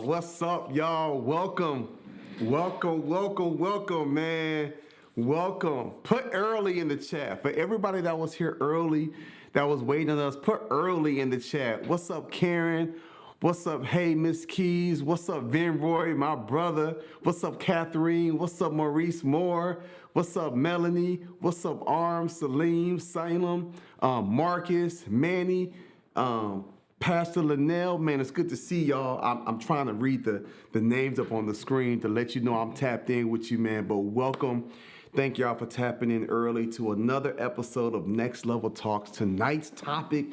What's up, y'all? Welcome, man. Welcome. Put early in the chat. For everybody that was here early, that was waiting on us, put early in the chat. What's up, Karen? What's up, hey, Miss Keys? What's up, Vin Roy, my brother? What's up, Catherine? What's up, Maurice Moore? What's up, Melanie? What's up, Arms, Salim, Salem, Marcus, Manny, Pastor Linnell? Man, it's good to see y'all. I'm trying to read the names up on the screen to let you know I'm tapped in with you, man. But welcome. Thank y'all for tapping in early to another episode of Next Level Talks. Tonight's topic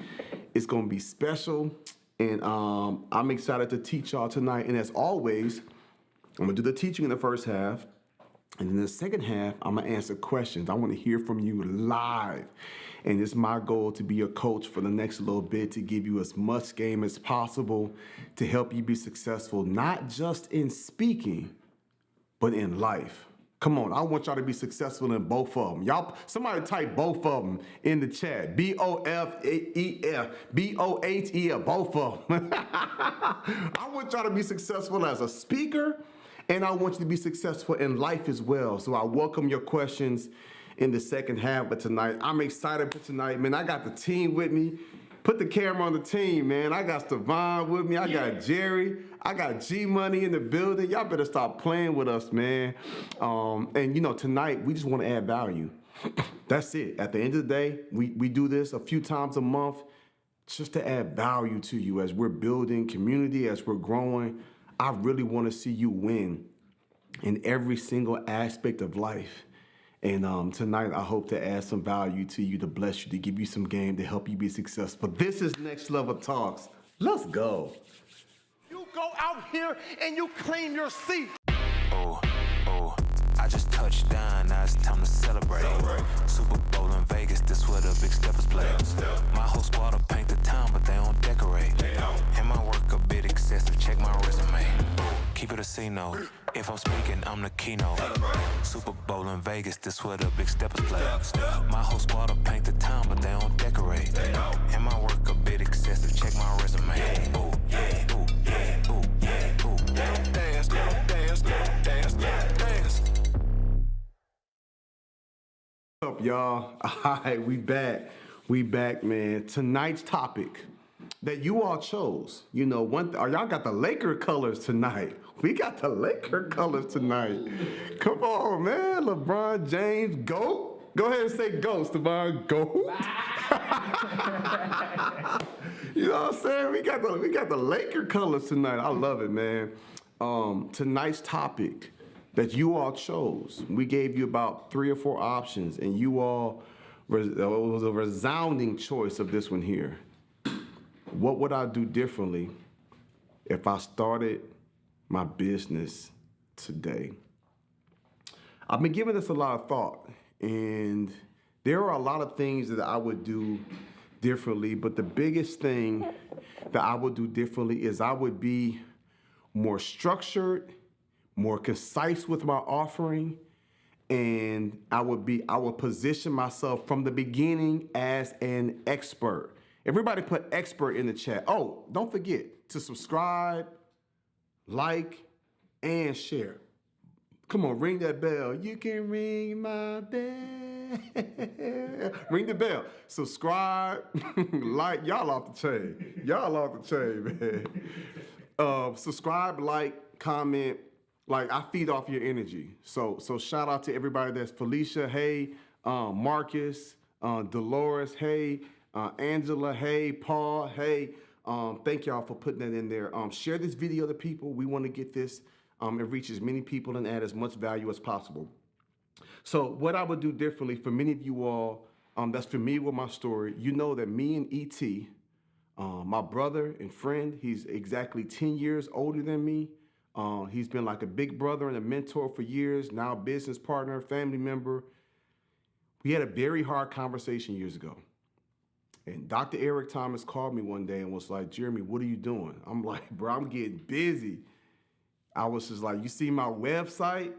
is going to be special, and I'm excited to teach y'all tonight. And as always, I'm going to do the teaching in the first half. And in the second half, I'm going to answer questions. I want to hear from you live. And it's my goal to be your coach for the next little bit, to give you as much game as possible to help you be successful, not just in speaking, but in life. Come on, I want y'all to be successful in both of them. Y'all, somebody type both of them in the chat. B-O-F-E-F, B-O-H-E-F, both of them. I want y'all to be successful as a speaker, and I want you to be successful in life as well. So I welcome your questions in the second half of tonight. I'm excited for tonight, man. I got the team with me. Put the camera on the team, man. I got Stevan with me. I got Jerry. I got G-Money in the building. Y'all better stop playing with us, man. And, you know, tonight, we just want to add value. That's it. At the end of the day, we do this a few times a month just to add value to you as we're building community, as we're growing. I really want to see you win in every single aspect of life. And tonight, I hope to add some value to you, to bless you, to give you some game, to help you be successful. This is Next Level Talks. Let's go. You go out here and you claim your seat. Oh, I just touched down, now it's time to celebrate. Super Bowl in Vegas, this where the big steppers play. My whole squad will paint the town, but they don't decorate. And my work a bit excessive, check my resume. Keep it a C note. If I'm speaking, I'm the keynote. Super Bowl in Vegas, this where the big steppers play. My whole squad will paint the town, but they don't decorate. And my work a bit excessive, check my resume. Ooh, yeah, ooh, yeah, ooh, yeah, ooh. Dance, dance, dance, dance. What's up, y'all? All right, we back. We back, man. Tonight's topic that you all chose. You know, y'all got the Laker colors tonight. We got the Laker colors tonight. Come on, man. LeBron James, GOAT. Go ahead and say GOAT, Stevan. GOAT. You know what I'm saying? We got the Laker colors tonight. I love it, man. Tonight's topic that you all chose. We gave you about 3 or 4 options, and you all, it was a resounding choice of this one here. What would I do differently if I started my business today? I've been giving this a lot of thought, and there are a lot of things that I would do differently, but the biggest thing that I would do differently is I would be more structured, more concise with my offering, and I would position myself from the beginning as an expert. Everybody put expert in the chat. Oh, don't forget to subscribe, like, and share. Come on, ring that bell. You can ring my bell. Ring the bell. Subscribe, like. Y'all off the chain. Y'all off the chain, man. Subscribe, like, comment. Like, I feed off your energy. So shout out to everybody that's Felicia, hey, Marcus, Dolores, hey, Angela, hey, Paul, hey. Thank y'all for putting that in there. Share this video to people. We want to get this and reach as many people and add as much value as possible. So what I would do differently, for many of you all that's familiar with my story, you know that me and E.T., my brother and friend, he's exactly 10 years older than me. He's been like a big brother and a mentor for years, now business partner, family member. We had a very hard conversation years ago. And Dr. Eric Thomas called me one day and was like, Jeremy, what are you doing? I'm like, bro, I'm getting busy. I was just like, you see my website?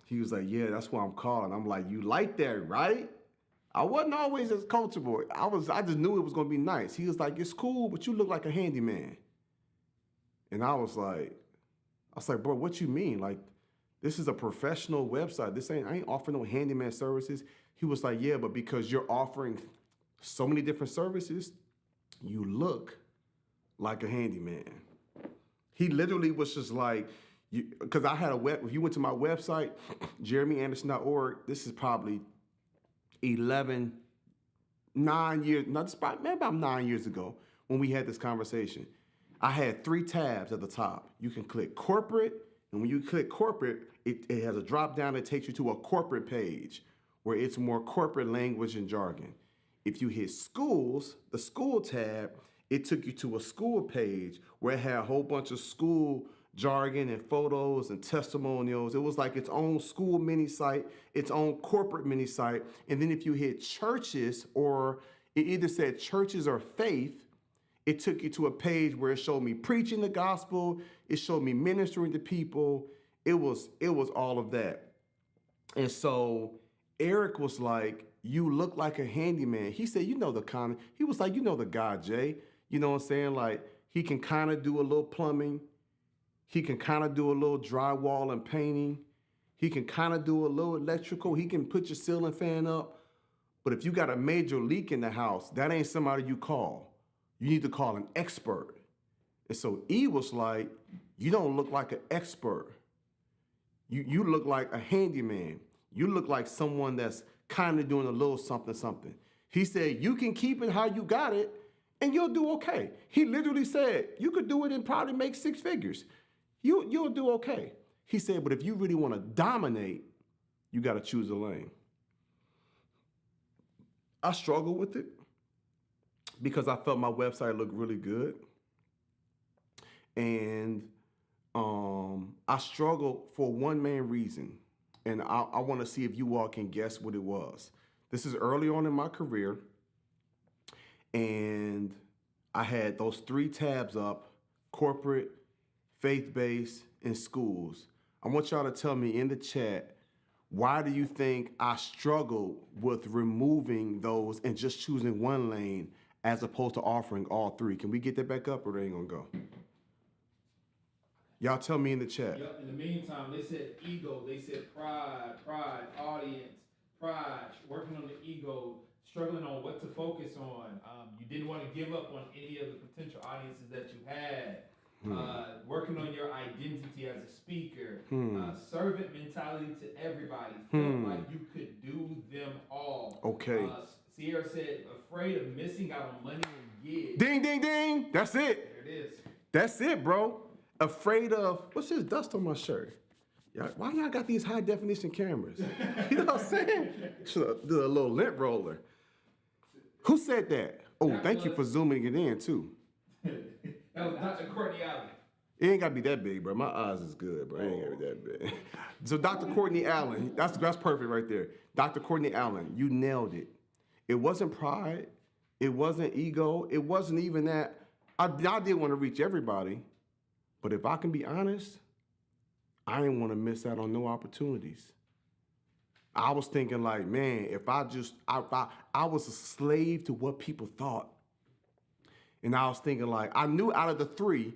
He was like, yeah, that's why I'm calling. I'm like, you like that, right? I wasn't always as coachable. I just knew it was gonna be nice. He was like, it's cool, but you look like a handyman. And I was like, bro, what you mean? Like, this is a professional website. I ain't offering no handyman services. He was like, yeah, but because you're offering so many different services, you look like a handyman. He literally was just like, because I had if you went to my website, jeremyanderson.org, this is probably 9 years, maybe about 9 years ago when we had this conversation. I had 3 tabs at the top. You can click corporate, and when you click corporate, it has a drop down that takes you to a corporate page where it's more corporate language and jargon. If you hit schools, the school tab, it took you to a school page where it had a whole bunch of school jargon and photos and testimonials. It was like its own school mini site, its own corporate mini site. And then if you hit churches, or it either said churches or faith, it took you to a page where it showed me preaching the gospel. It showed me ministering to people. It was all of that. And so Eric was like, you look like a handyman. He said, he was like, the guy, Jay. You know what I'm saying? Like, he can kind of do a little plumbing. He can kind of do a little drywall and painting. He can kind of do a little electrical. He can put your ceiling fan up. But if you got a major leak in the house, that ain't somebody you call. You need to call an expert. And so E was like, you don't look like an expert. You look like a handyman. You look like someone that's kind of doing a little something, something. He said, you can keep it how you got it, and you'll do okay. He literally said, you could do it and probably make 6 figures. You'll do okay. He said, but if you really want to dominate, you got to choose a lane. I struggled with it because I felt my website looked really good. And I struggled for one main reason. And I want to see if you all can guess what it was. This is early on in my career. And I had those 3 tabs up: corporate, faith-based, and schools. I want y'all to tell me in the chat, why do you think I struggled with removing those and just choosing one lane as opposed to offering all 3? Can we get that back up, or they ain't gonna go? Y'all tell me in the chat. Yep. In the meantime, they said ego. They said pride, audience, pride, working on the ego, struggling on what to focus on. You didn't want to give up on any of the potential audiences that you had. Working on your identity as a speaker. Servant mentality to everybody. Felt like you could do them all. Okay. Sierra said, afraid of missing out on money and gigs. Ding, ding, ding. That's it. There it is. That's it, bro. Afraid of, what's this dust on my shirt? Why y'all got these high definition cameras? You know what I'm saying? Should do a little lint roller. Who said that? Oh, thank you for zooming it in too. That was Dr. Courtney Allen. It ain't gotta be that big, bro. My eyes is good, bro. It ain't gotta be that big. So Dr. Courtney Allen, that's perfect right there. Dr. Courtney Allen, you nailed it. It wasn't pride. It wasn't ego. It wasn't even that. I did want to reach everybody, but if I can be honest, I didn't want to miss out on no opportunities. I was thinking like, man, if I was a slave to what people thought. And I was thinking like, I knew out of the 3,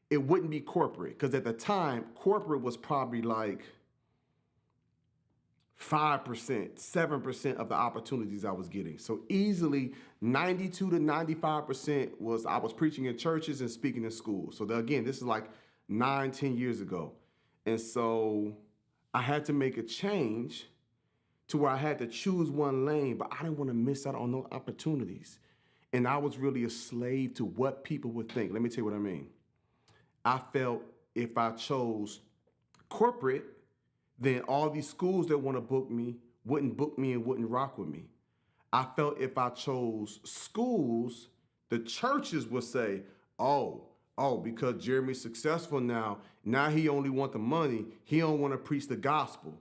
it wouldn't be corporate. Because at the time, corporate was probably like 5%, 7% of the opportunities I was getting. So easily 92 to 95% was I was preaching in churches and speaking in schools. So again, this is like 9, 10 years ago. And so I had to make a change to where I had to choose one lane, but I didn't want to miss out on no opportunities. And I was really a slave to what people would think. Let me tell you what I mean. I felt if I chose corporate, then all these schools that want to book me wouldn't book me and wouldn't rock with me. I felt if I chose schools, the churches would say, oh, because Jeremy's successful now he only want the money. He don't want to preach the gospel.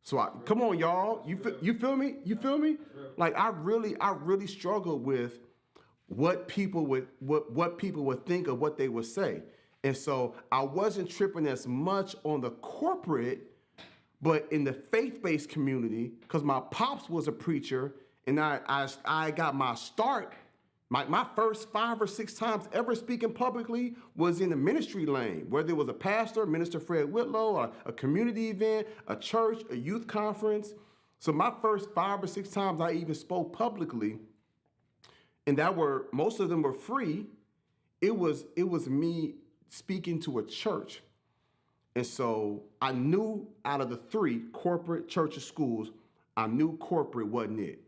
So come on, y'all. You feel me? You feel me? Like I really struggled with what people would think of what they would say. And so I wasn't tripping as much on the corporate, but in the faith-based community, because my pops was a preacher And I got my start. My first 5 or 6 times ever speaking publicly was in the ministry lane, whether it was a pastor, Minister Fred Whitlow, or a community event, a church, a youth conference. So my first 5 or 6 times I even spoke publicly, and most of them were free. It was me speaking to a church. And so I knew out of the 3, corporate, church, or schools, I knew corporate wasn't it.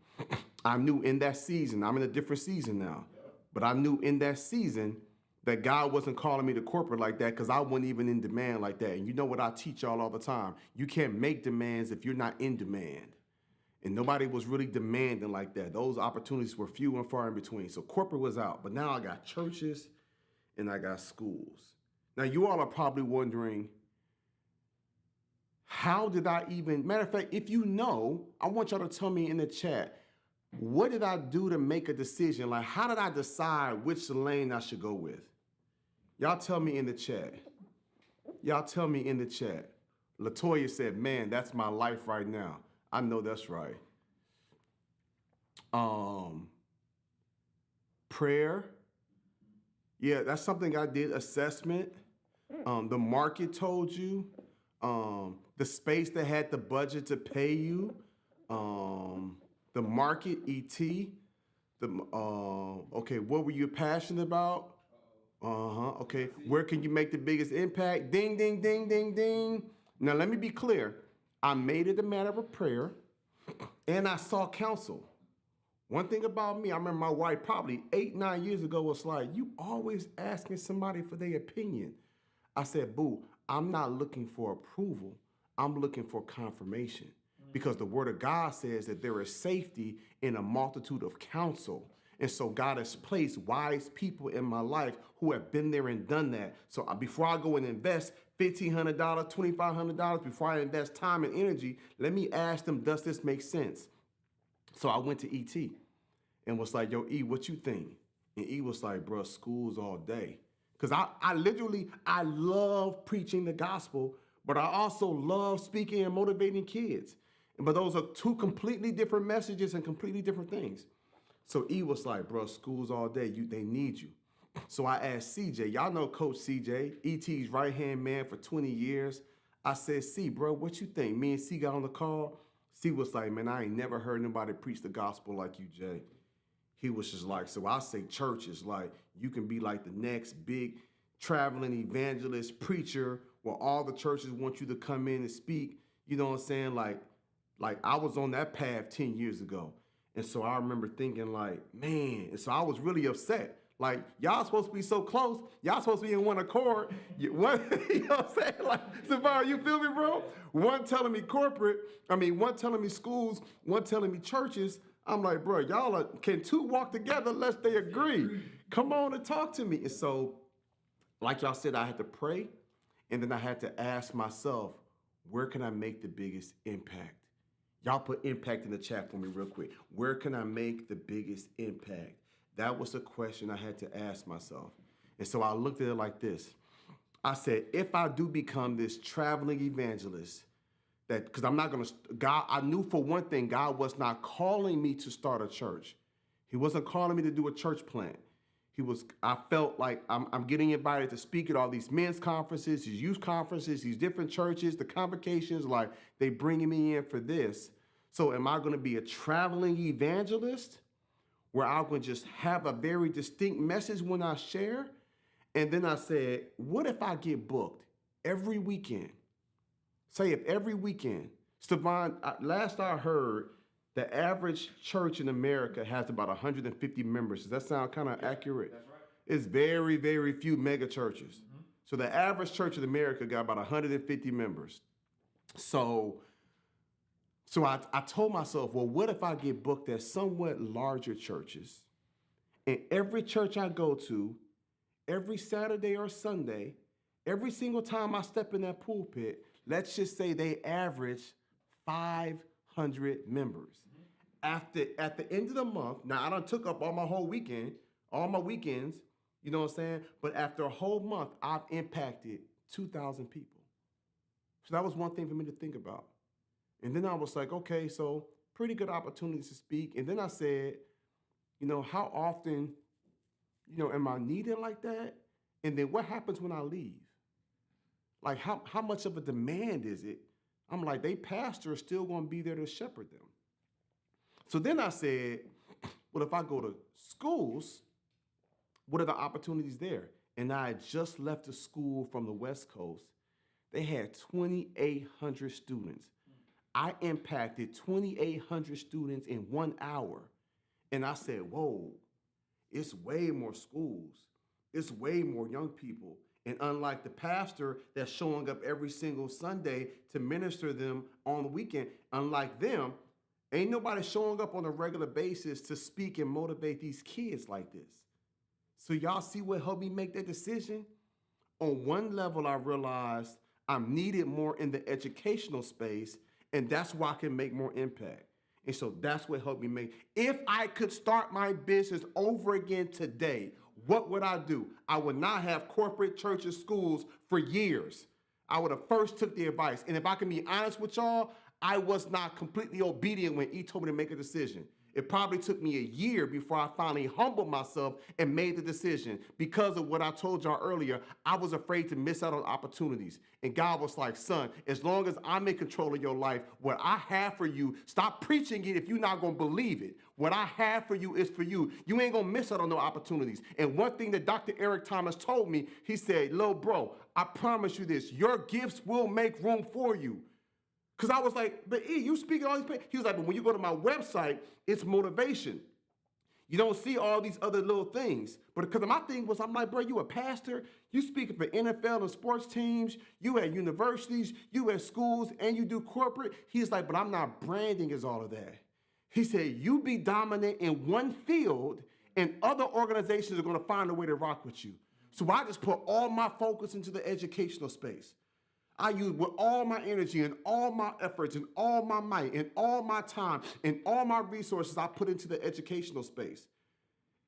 I knew in that season, I'm in a different season now, but I knew in that season that God wasn't calling me to corporate like that because I wasn't even in demand like that. And you know what I teach y'all all the time? You can't make demands if you're not in demand. And nobody was really demanding like that. Those opportunities were few and far in between. So corporate was out, but now I got churches and I got schools. Now you all are probably wondering, how did I even, matter of fact, if you know, I want y'all to tell me in the chat, what did I do to make a decision? Like, how did I decide which lane I should go with? Y'all tell me in the chat. Y'all tell me in the chat. Latoya said, man, that's my life right now. I know that's right. Prayer. Yeah, that's something I did. Assessment. The market told you. The space that had the budget to pay you. The market, ET. Okay, what were you passionate about? Okay, where can you make the biggest impact? Ding, ding, ding, ding, ding. Now, let me be clear. I made it a matter of prayer, and I sought counsel. One thing about me, I remember my wife probably 8, 9 years ago was like, you always asking somebody for their opinion. I said, boo, I'm not looking for approval. I'm looking for confirmation. Because the word of God says that there is safety in a multitude of counsel. And so God has placed wise people in my life who have been there and done that. So before I go and invest $1,500, $2,500, before I invest time and energy, let me ask them, does this make sense? So I went to ET and was like, yo, E, what you think? And E was like, bro, schools all day. Because I love preaching the gospel, but I also love speaking and motivating kids. But those are 2 completely different messages and completely different things. So E was like, bro, schools all day, they need you. So I asked CJ, y'all know Coach CJ, ET's right-hand man for 20 years. I said, C, bro, what you think? Me and C got on the call. C was like, man, I ain't never heard nobody preach the gospel like you, Jay. He was just like, so I say churches, like you can be like the next big traveling evangelist preacher where all the churches want you to come in and speak. You know what I'm saying? Like I was on that path 10 years ago. And so I remember thinking like, man, and so I was really upset. Like, y'all supposed to be so close. Y'all supposed to be in one accord. You know what I'm saying? Like, Savannah, you feel me, bro? One telling me one telling me schools, one telling me churches. I'm like, bro, can 2 walk together unless they agree? Come on and talk to me. And so, like y'all said, I had to pray. And then I had to ask myself, where can I make the biggest impact? Y'all put impact in the chat for me real quick. Where can I make the biggest impact? That was the question I had to ask myself. And so I looked at it like this. I said, if I do become this traveling evangelist, because I'm not going to, God, I knew for one thing, God was not calling me to start a church. He wasn't calling me to do a church plant. I felt like I'm getting invited to speak at all these men's conferences, these youth conferences, these different churches, the convocations, like they bringing me in for this. So am I going to be a traveling evangelist where I'm going to just have a very distinct message when I share? And then I said, what if I get booked every weekend? Say if every weekend, Stevan, last I heard, the average church in America has about 150 members. Does that sound kind of accurate? That's right. It's very, very few mega churches. Mm-hmm. So the average church in America got about 150 members. So I told myself, well, what if I get booked at somewhat larger churches? And every church I go to, every Saturday or Sunday, every single time I step in that pulpit, let's just say they average 500 members. At the end of the month, now I done took up all my weekends, you know what I'm saying? But after a whole month, I've impacted 2,000 people. So that was one thing for me to think about. And then I was like, okay, so pretty good opportunities to speak. And then I said, how often, am I needed like that? And then what happens when I leave? Like, how much of a demand is it? I'm like, they pastor is still going to be there to shepherd them. So then I said, well, if I go to schools, what are the opportunities there? And I had just left a school from the West Coast. They had 2,800 students. I impacted 2,800 students in 1 hour. And I said, whoa, it's way more schools. It's way more young people. And unlike the pastor that's showing up every single Sunday to minister them on the weekend, unlike them, ain't nobody showing up on a regular basis to speak and motivate these kids like this. So y'all see what helped me make that decision? On one level, I realized I'm needed more in the educational space, and that's why I can make more impact. And so that's what helped me make. If I could start my business over again today, what would I do? I would not have corporate churches, schools for years. I would have first took the advice. And if I can be honest with y'all, I was not completely obedient when he told me to make a decision. It probably took me a year before I finally humbled myself and made the decision. Because of what I told y'all earlier, I was afraid to miss out on opportunities. And God was like, son, as long as I'm in control of your life, what I have for you, stop preaching it if you're not going to believe it. What I have for you is for you. You ain't going to miss out on no opportunities. And one thing that Dr. Eric Thomas told me, he said, little bro, I promise you this, your gifts will make room for you. Because I was like, but E, you speak at all these places. He was like, but when you go to my website, it's motivation. You don't see all these other little things. But because my thing was, I'm like, bro, you a pastor, you speak for NFL and sports teams, you at universities, you at schools, and you do corporate. He's like, but I'm not branding as all of that. He said, you be dominant in one field, and other organizations are going to find a way to rock with you. So I just put all my focus into the educational space. I use with all my energy and all my efforts and all my might and all my time and all my resources I put into the educational space.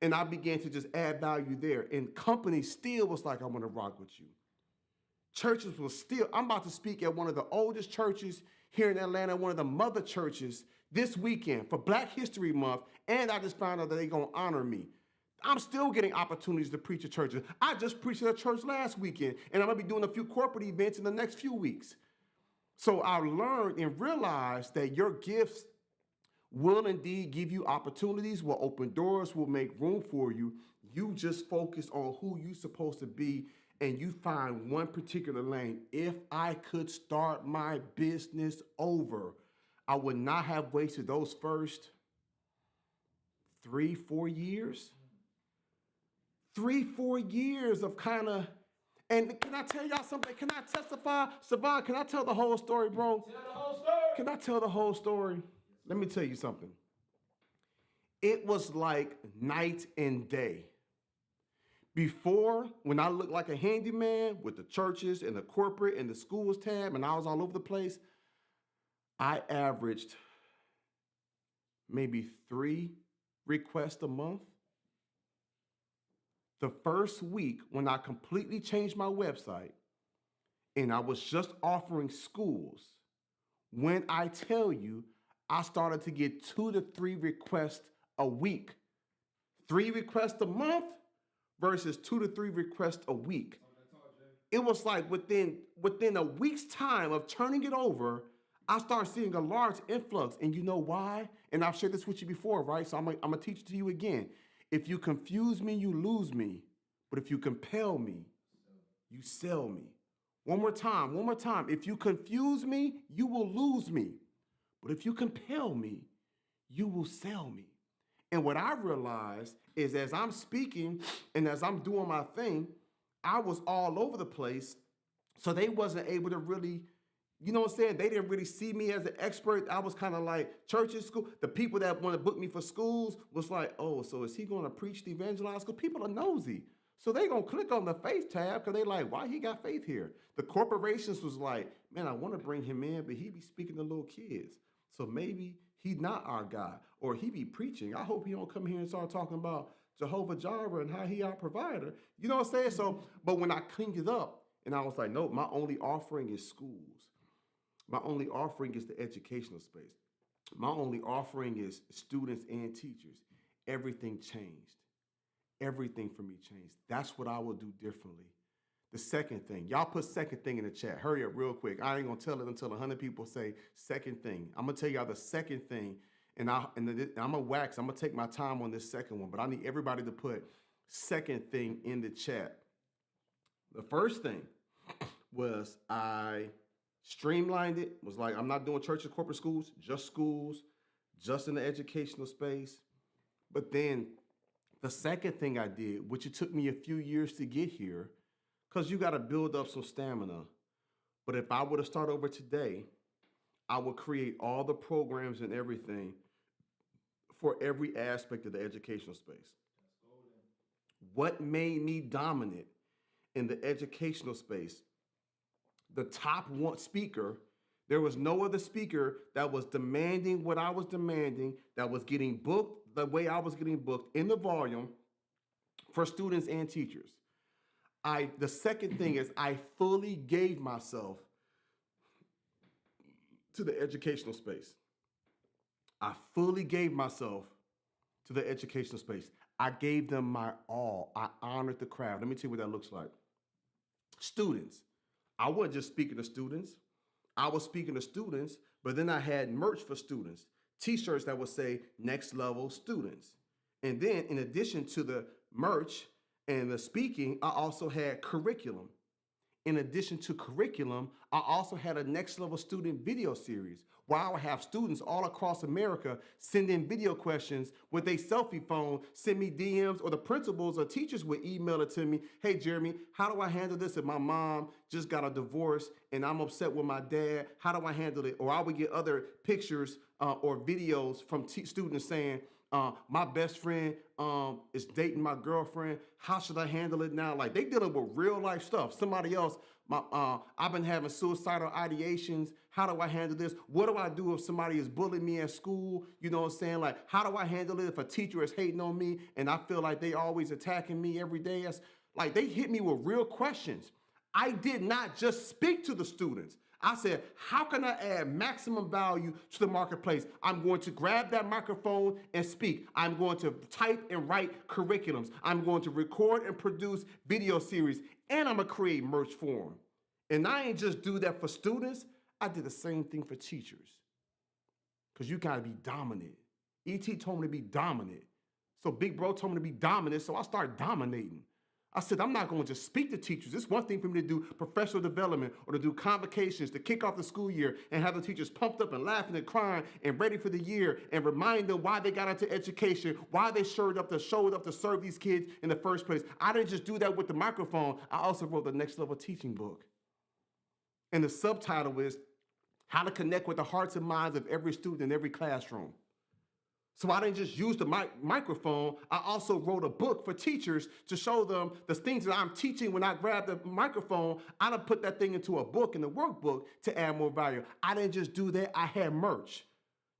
And I began to just add value there. And companies still was like, I want to rock with you. Churches was still, I'm about to speak at one of the oldest churches here in Atlanta, one of the mother churches this weekend for Black History Month. And I just found out that they're going to honor me. I'm still getting opportunities to preach at churches. I just preached at a church last weekend, and I'm going to be doing a few corporate events in the next few weeks. So I learned and realized that your gifts will indeed give you opportunities, will open doors, will make room for you. You just focus on who you're supposed to be, and you find one particular lane. If I could start my business over, I would not have wasted those first 3-4 years. 3-4 years of kind of, and can I tell y'all something? Can I testify? Savon, can I tell the whole story, bro? Tell the whole story. Can I tell the whole story? Let me tell you something. It was like night and day. Before, when I looked like a handyman with the churches and the corporate and the schools tab, and I was all over the place, I averaged maybe 3 requests a month. The first week when I completely changed my website and I was just offering schools, when I tell you, I started to get 2 to 3 requests a week. 3 requests a month versus 2 to 3 requests a week. It was like within a week's time of turning it over, I started seeing a large influx. And you know why? And I've shared this with you before, right? So I'm gonna teach it to you again. If you confuse me, you lose me. But if you compel me, you sell me. One more time. If you confuse me, you will lose me. But if you compel me, you will sell me. And what I realized is as I'm speaking and as I'm doing my thing, I was all over the place. So they wasn't able to really, you know what I'm saying? They didn't really see me as an expert. I was kind of like churches, school. The people that want to book me for schools was like, oh, so is he going to preach the evangelize school? People are nosy. So they going to click on the faith tab because they like, why he got faith here? The corporations was like, man, I want to bring him in, but he be speaking to little kids. So maybe he's not our guy, or he be preaching. I hope he don't come here and start talking about Jehovah Jireh and how he our provider. You know what I'm saying? So, but when I cleaned it up and I was like, no, my only offering is schools. My only offering is the educational space. My only offering is students and teachers. Everything changed. Everything for me changed. That's what I will do differently. The second thing, y'all put second thing in the chat. Hurry up real quick. I ain't gonna tell it until 100 people say second thing. I'm gonna tell y'all the second thing, and I'm gonna take my time on this second one, but I need everybody to put second thing in the chat. The first thing was I streamlined it, was like, I'm not doing churches, corporate schools, just in the educational space. But then the second thing I did, which it took me a few years to get here, because you got to build up some stamina. But if I were to start over today, I would create all the programs and everything for every aspect of the educational space. What made me dominant in the educational space? The top one speaker, there was no other speaker that was demanding what I was demanding, that was getting booked the way I was getting booked in the volume for students and teachers. The second thing is I fully gave myself to the educational space. I fully gave myself to the educational space. I gave them my all. I honored the craft. Let me tell you what that looks like. Students. I wasn't just speaking to students. I was speaking to students, but then I had merch for students. T-shirts that would say next level students. And then in addition to the merch and the speaking, I also had curriculum. In addition to curriculum, I also had a next level student video series where I would have students all across America send in video questions with a selfie phone, send me DMs, or the principals or teachers would email it to me. Hey, Jeremy, how do I handle this if my mom just got a divorce and I'm upset with my dad? How do I handle it? Or I would get other pictures or videos from students saying, my best friend is dating my girlfriend. How should I handle it now? Like, they dealing with real life stuff. Somebody else, I've been having suicidal ideations. How do I handle this? What do I do if somebody is bullying me at school? You know what I'm saying? Like, how do I handle it if a teacher is hating on me and I feel like they always attacking me every day? Like, they hit me with real questions. I did not just speak to the students. I said, how can I add maximum value to the marketplace? I'm going to grab that microphone and speak. I'm going to type and write curriculums. I'm going to record and produce video series, and I'm going to create merch for them. And I ain't just do that for students. I did the same thing for teachers. Because you got to be dominant. E.T. told me to be dominant. So Big Bro told me to be dominant, so I started dominating. I said, I'm not going to just speak to teachers. It's one thing for me to do professional development or to do convocations to kick off the school year and have the teachers pumped up and laughing and crying and ready for the year and remind them why they got into education, why they showed up to serve these kids in the first place. I didn't just do that with the microphone. I also wrote the next level teaching book. And the subtitle is How to Connect with the Hearts and Minds of Every Student in Every Classroom. So I didn't just use the microphone. I also wrote a book for teachers to show them the things that I'm teaching when I grab the microphone. I done put that thing into a book, in the workbook, to add more value. I didn't just do that. I had merch.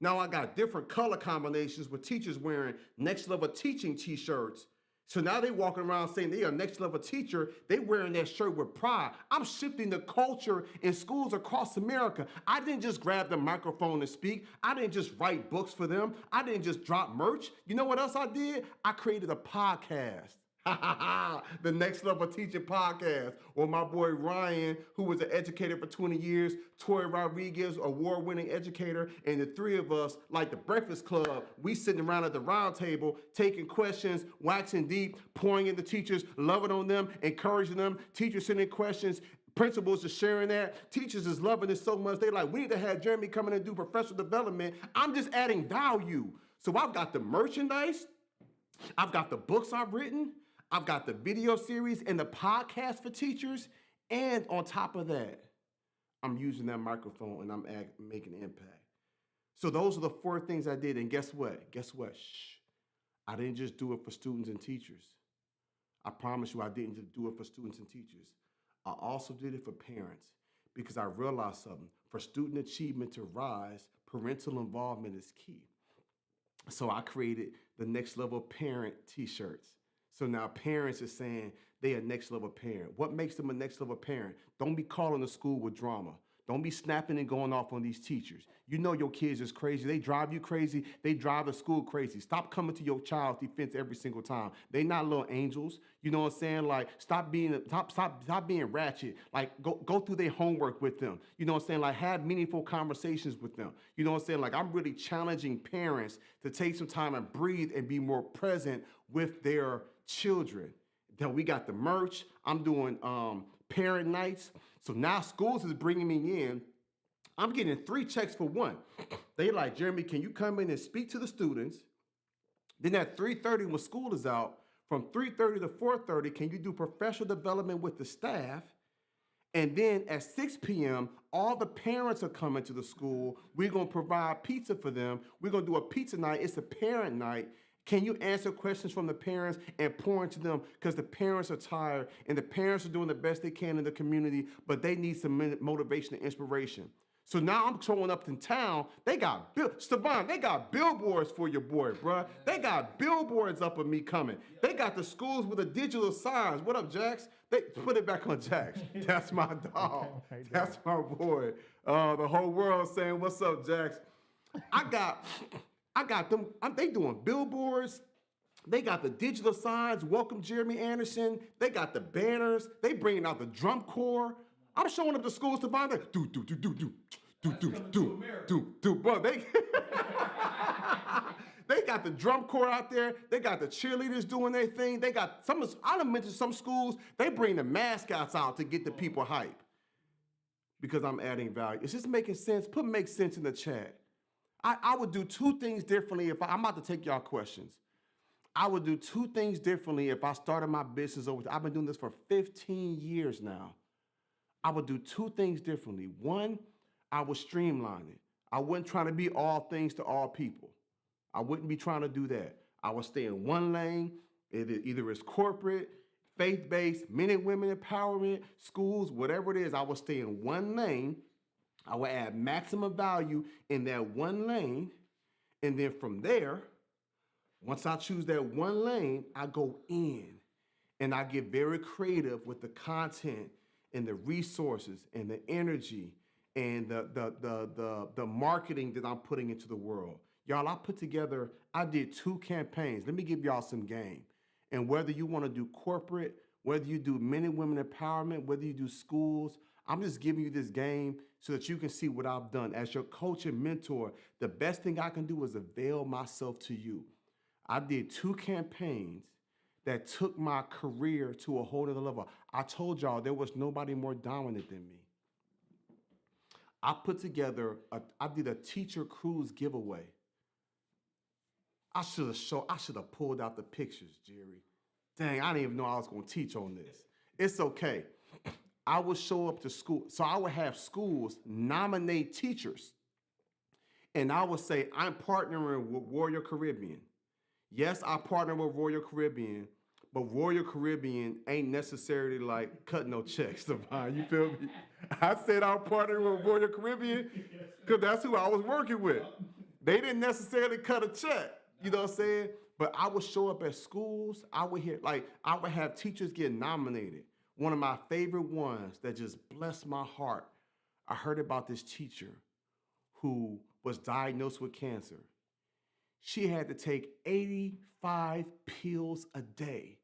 Now I got different color combinations with teachers wearing next level teaching t-shirts. So now they walking around saying they are next level teacher. They wearing that shirt with pride. I'm shifting the culture in schools across America. I didn't just grab the microphone and speak. I didn't just write books for them. I didn't just drop merch. You know what else I did? I created a podcast. The Next Level Teaching Podcast, or my boy Ryan, who was an educator for 20 years, Tori Rodriguez, award-winning educator, and the three of us, like the Breakfast Club, we sitting around at the round table, taking questions, waxing deep, pouring into teachers, loving on them, encouraging them, teachers sending questions, principals are sharing that. Teachers is loving it so much. They like, we need to have Jeremy come in and do professional development. I'm just adding value. So I've got the merchandise. I've got the books I've written. I've got the video series and the podcast for teachers. And on top of that, I'm using that microphone and I'm making an impact. So those are the 4 things I did. And guess what? Shh. I didn't just do it for students and teachers. I promise you I didn't just do it for students and teachers. I also did it for parents because I realized something. For student achievement to rise, parental involvement is key. So I created the Next Level Parent t-shirts. So now parents are saying they a next level parent. What makes them a next level parent? Don't be calling the school with drama. Don't be snapping and going off on these teachers. You know your kids is crazy. They drive you crazy. They drive the school crazy. Stop coming to your child's defense every single time. They not little angels. You know what I'm saying? Like, stop being ratchet. Like, go through their homework with them. You know what I'm saying? Like, have meaningful conversations with them. You know what I'm saying? Like, I'm really challenging parents to take some time and breathe and be more present with their children. Then we got the merch. I'm doing parent nights. So now schools is bringing me in. I'm getting 3 checks for one. They like, Jeremy, can you come in and speak to the students? Then at 3:30 when school is out, from 3:30 to 4:30, can you do professional development with the staff? And then at 6 p.m., all the parents are coming to the school. We're going to provide pizza for them. We're going to do a pizza night. It's a parent night. Can you answer questions from the parents and pour into them? Because the parents are tired and the parents are doing the best they can in the community, but they need some motivation and inspiration. So now I'm showing up in town. They got Stevan, they got billboards for your boy, bruh. They got billboards up of me coming. They got the schools with the digital signs. What up, Jax? They put it back on Jax. That's my dog. That's my boy. The whole world saying, what's up, Jax? I got them. They doing billboards. They got the digital signs. Welcome, Jeremy Anderson. They got the banners. They bringing out the drum corps. I'm showing up to schools to find that do. Bro, they they got the drum corps out there. They got the cheerleaders doing their thing. They got some. I done mentioned some schools. They bring the mascots out to get the people hype because I'm adding value. Is this making sense? Put make sense in the chat. I would do 2 things differently if I'm about to take y'all questions. I would do 2 things differently if I started my business over. I've been doing this for 15 years now. I would do 2 things differently. One, I would streamline it. I wouldn't try to be all things to all people. I wouldn't be trying to do that. I would stay in one lane. Either it's corporate, faith-based, men and women empowerment, schools, whatever it is, I would stay in one lane. I would add maximum value in that one lane. And then from there, once I choose that one lane, I go in and I get very creative with the content and the resources and the energy and the marketing that I'm putting into the world. Y'all, I did 2 campaigns. Let me give y'all some game. And whether you want to do corporate, whether you do men and women empowerment, whether you do schools, I'm just giving you this game so that you can see what I've done. As your coach and mentor, the best thing I can do is avail myself to you. I did 2 campaigns that took my career to a whole other level. I told y'all there was nobody more dominant than me. I did a teacher cruise giveaway. I should have pulled out the pictures, Jerry. Dang, I didn't even know I was gonna teach on this. It's okay. I would show up to school. So I would have schools nominate teachers. And I would say, I'm partnering with Royal Caribbean. Yes, I partner with Royal Caribbean, but Royal Caribbean ain't necessarily like cutting no checks, Devon. You feel me? I said I'm partnering with Royal Caribbean because that's who I was working with. They didn't necessarily cut a check. You know what I'm saying? But I would show up at schools. I would have teachers get nominated. One of my favorite ones that just blessed my heart. I heard about this teacher who was diagnosed with cancer. She had to take 85 pills a day.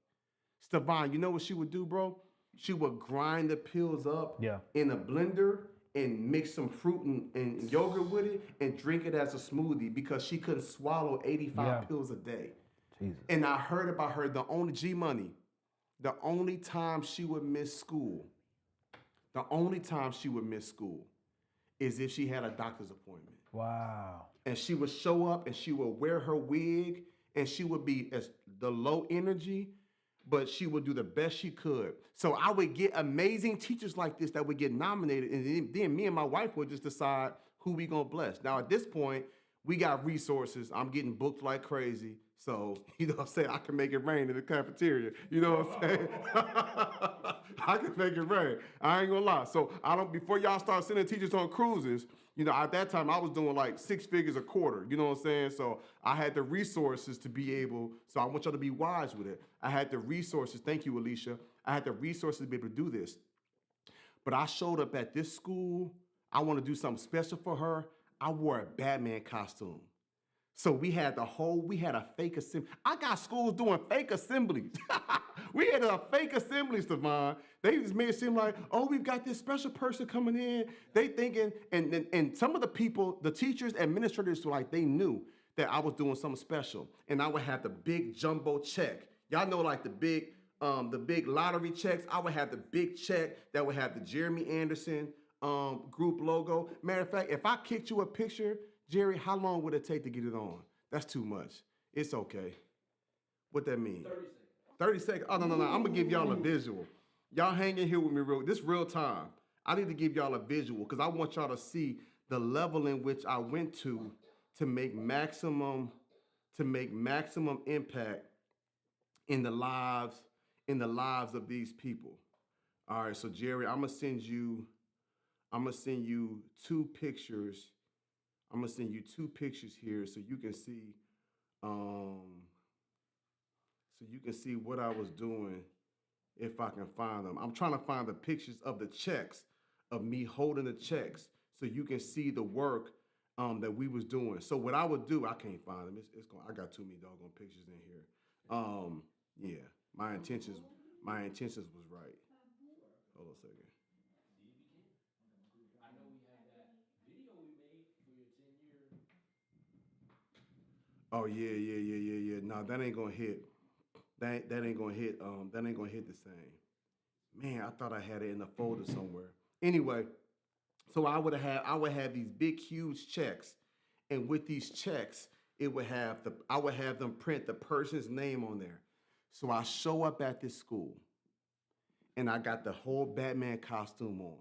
Stevan, you know what she would do, bro? She would grind the pills up in a blender and mix some fruit and yogurt with it and drink it as a smoothie because she couldn't swallow 85 pills a day. Jesus. And I heard about her, the only time she would miss school, is if she had a doctor's appointment. Wow. And she would show up and she would wear her wig and she would be as the low energy, but she would do the best she could. So I would get amazing teachers like this that would get nominated, and then me and my wife would just decide who we gonna bless. Now at this point, we got resources. I'm getting booked like crazy. So, you know what I'm saying? I can make it rain in the cafeteria. You know what I'm saying? I can make it rain. I ain't gonna lie. So before y'all start sending teachers on cruises, you know, at that time I was doing like 6 figures a quarter. You know what I'm saying? So I had the resources to be able, so I want y'all to be wise with it. I had the resources. Thank you, Alicia. I had the resources to be able to do this. But I showed up at this school. I want to do something special for her. I wore a Batman costume. So we had a fake assembly. I got schools doing fake assemblies. We had a fake assembly, Stevan. They just made it seem like, oh, we've got this special person coming in. They thinking, and some of the people, the teachers, administrators, like they knew that I was doing something special. And I would have the big jumbo check. Y'all know like the big lottery checks. I would have the big check that would have the Jeremy Anderson group logo. Matter of fact, if I kicked you a picture, Jerry, how long would it take to get it on? That's too much. It's okay. What that mean? 30 seconds. 30 seconds? Oh, no. I'm going to give y'all a visual. Y'all hang in here with me this real time. I need to give y'all a visual because I want y'all to see the level in which I went to make maximum impact in the lives of these people. All right, so Jerry, I'm gonna send you two pictures. I'm gonna send you two pictures here so you can see what I was doing if I can find them. I'm trying to find the pictures of the checks, of me holding the checks, so you can see the work that we was doing. So what I would do, I can't find them. I got too many doggone pictures in here. Yeah, my intentions was right. Hold on a second. I know we have that video we made for your 10-year. Oh yeah. No, that ain't gonna hit. That ain't gonna hit. That ain't gonna hit the same. Man, I thought I had it in a folder somewhere. Anyway, so I would have these big, huge checks, and with these checks, I would have them print the person's name on there. So I show up at this school, and I got the whole Batman costume on,